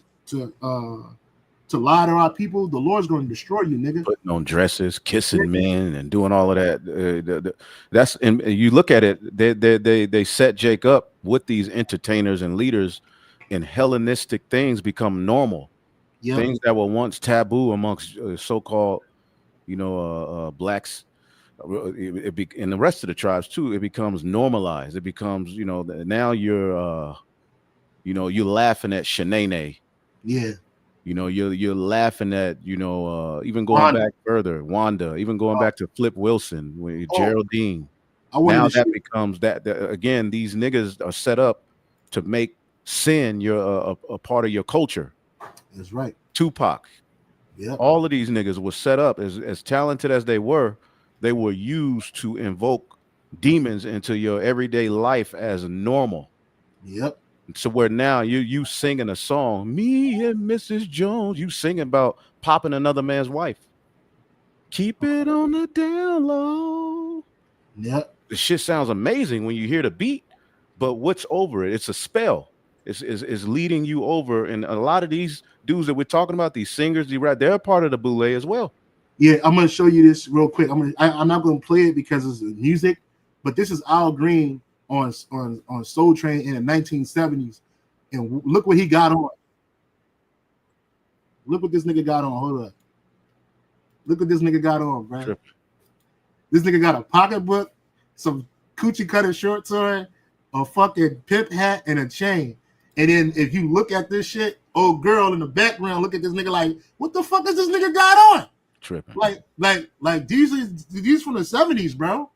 to lie to our people, the Lord's going to destroy you, nigga. Putting on dresses, kissing men, and doing all of that. That's and you look at it. They set Jake up with these entertainers and leaders, and Hellenistic things become normal. Yep. Things that were once taboo amongst so-called, blacks, and the rest of the tribes too. It becomes normalized. It becomes, now you're laughing at Shanae. Yeah. You're laughing at, even going Wanda. back further, Wanda, even going back to Flip Wilson, Geraldine. Now that becomes that again, these niggas are set up to make sin a part of your culture. That's right. Tupac. Yeah. All of these niggas were set up as talented as they were used to invoke demons into your everyday life as normal. Yep. So where now you singing a song, me and Mrs. Jones, you singing about popping another man's wife. Keep it on the down low. Yep. The shit sounds amazing when you hear the beat, but what's over it? It's a spell. It's leading you over. And a lot of these dudes that we're talking about, these singers, they're a part of the Boule as well. Yeah, I'm gonna show you this real quick. I'm not gonna play it because it's music, but this is Al Green on Soul Train in the 1970s, and look what he got on. Look what this nigga got on. Hold up. Look what this nigga got on, bro. Sure. This nigga got a pocketbook, some coochie cutter shorts on, a fucking pimp hat, and a chain. And then if you look at this shit, old girl in the background, look at this nigga like, what the fuck is this nigga got on? Tripping. Like these from the 70s, bro.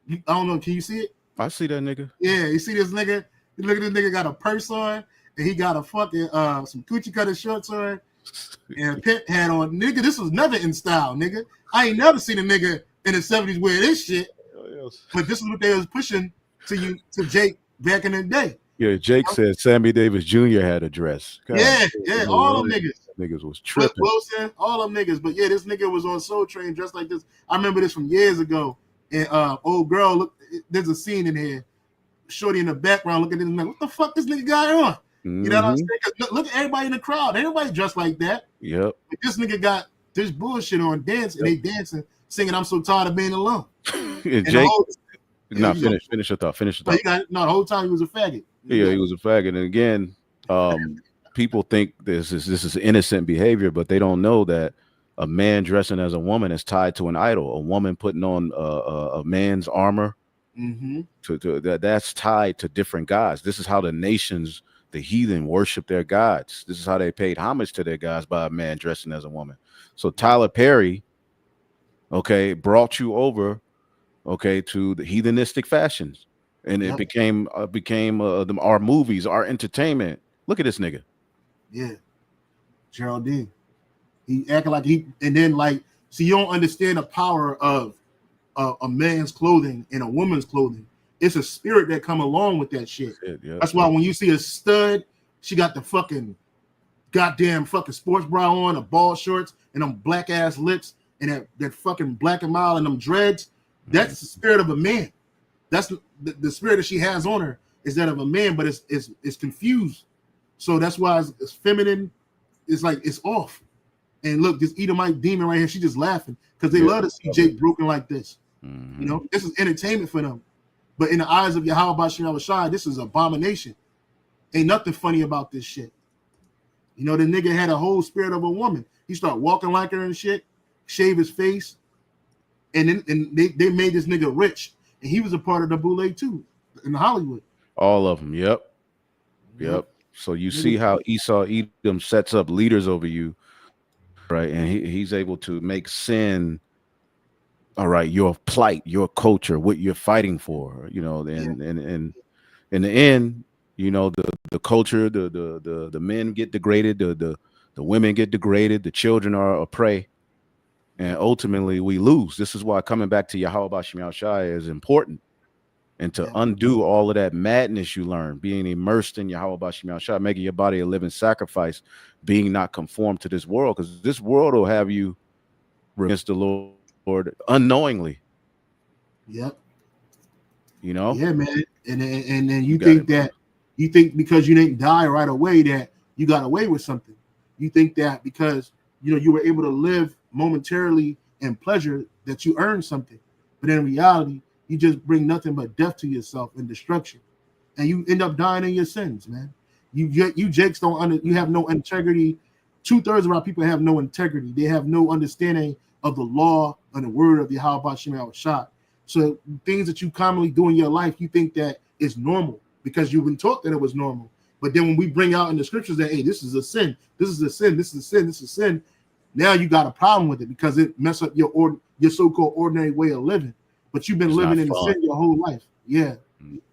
I don't know. Can you see it? I see that nigga. Yeah, you see this nigga? Look at this nigga got a purse on, and he got a fucking some coochie cutter shorts on, and a pimp hat on. Nigga, this was never in style, nigga. I ain't never seen a nigga in the 70s wear this shit. But this is what they was pushing to Jake back in the day. Yeah, Jake said Sammy Davis Jr. had a dress. God, yeah, all them niggas. Niggas was tripping. Wilson, all them niggas. But yeah, this nigga was on Soul Train dressed like this. I remember this from years ago. And old girl, look, there's a scene in here. Shorty in the background, look at this nigga. What the fuck this nigga got on? Mm-hmm. You know what I'm saying? Look at everybody in the crowd. Everybody dressed like that. Yep. But this nigga got this bullshit on, dancing. They dancing, singing "I'm so tired of being alone." Yeah, Jake. Finish your thought. Finish your thought. The whole time he was a faggot. Yeah, he was a faggot. And again, people think this is innocent behavior, but they don't know that a man dressing as a woman is tied to an idol. A woman putting on a man's armor, that's tied to different gods. This is how the nations, the heathen, worship their gods. This is how they paid homage to their gods by a man dressing as a woman. So Tyler Perry, brought you over, to the heathenistic fashions. And it became our movies, our entertainment. Look at this nigga. Yeah, Geraldine. He acting like and then so you don't understand the power of a man's clothing and a woman's clothing. It's a spirit that come along with that shit. That's why when you see a stud, she got the fucking goddamn fucking sports bra on, the ball shorts, and them black ass lips, and that fucking black and mild and them dreads. That's the spirit of a man. That's the spirit that she has on her is that of a man, but it's confused. So that's why it's feminine. It's like it's off. And look, this Edomite demon right here, she just laughing because they love to see Jake broken like this. Mm-hmm. You know, this is entertainment for them. But in the eyes of Yahweh Shem Shai, this is abomination. Ain't nothing funny about this shit. You know, the nigga had a whole spirit of a woman. He started walking like her and shit, shave his face, and they made this nigga rich. And he was a part of the Boule too in Hollywood. All of them. Yep. So you see how Esau Edom sets up leaders over you, right? And he's able to make sin, all right, your plight, your culture, what you're fighting for, you know, and in the end, you know, the culture, the men get degraded, the women get degraded, the children are a prey, and ultimately we lose. This is why coming back to Yahweh Shem Shai is important, and to undo all of that madness you learn, being immersed in Yahweh Shem Shai, making your body a living sacrifice, being not conformed to this world, because this world will have you against the Lord unknowingly. Yep. You know? Yeah, man. And then you think that you think because you didn't die right away that you got away with something. You think that because you were able to live momentarily in pleasure that you earned something, but in reality, you just bring nothing but death to yourself and destruction, and you end up dying in your sins, man. You Jakes you have no integrity. 2/3 of our people have no integrity. They have no understanding of the law and the word of Yahweh Shem Shah. So things that you commonly do in your life, you think that is normal because you've been taught that it was normal. But then when we bring out in the scriptures that, hey, this is a sin, this is a sin, this is a sin, this is a sin, now you got a problem with it because it mess up your so-called ordinary way of living. But you've been living in the sin your whole life. Yeah.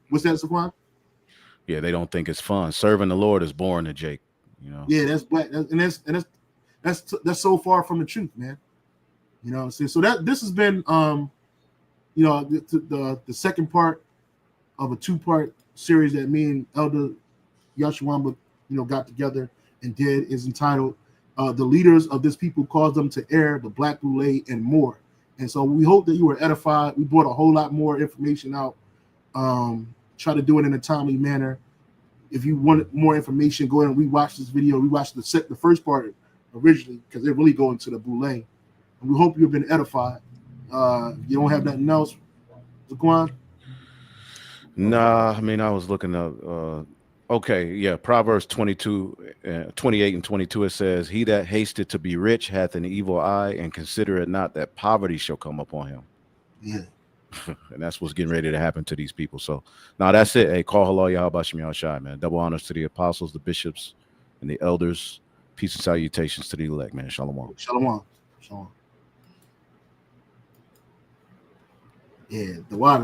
What's that, Saquon? Yeah, they don't think it's fun. Serving the Lord is boring to Jake. Yeah, that's black, that's so far from the truth, man. What I'm saying? So this has been the second part of a 2-part series that me and Elder Yashwamba got together and did, is entitled The Leaders of This People Caused Them to Err, the Black Boule, and More. And so we hope that you were edified. We brought a whole lot more information out. Try to do it in a timely manner. If you want more information, go ahead and rewatch this video. Rewatch the first part originally because they really go into the Boule. And we hope you've been edified. You don't have nothing else, Zaquan? Nah, I mean, I was looking up. Okay, yeah, Proverbs 22, 28 and 22, it says, he that hasted to be rich hath an evil eye, and consider it not that poverty shall come upon him. Yeah. And that's what's getting ready to happen to these people. So now that's it. Hey, call hello, Yahweh Shem Yahushai, man. Double honors to the apostles, the bishops, and the elders. Peace and salutations to the elect, man. Shalom. Shalom. Shalom. Yeah, the water's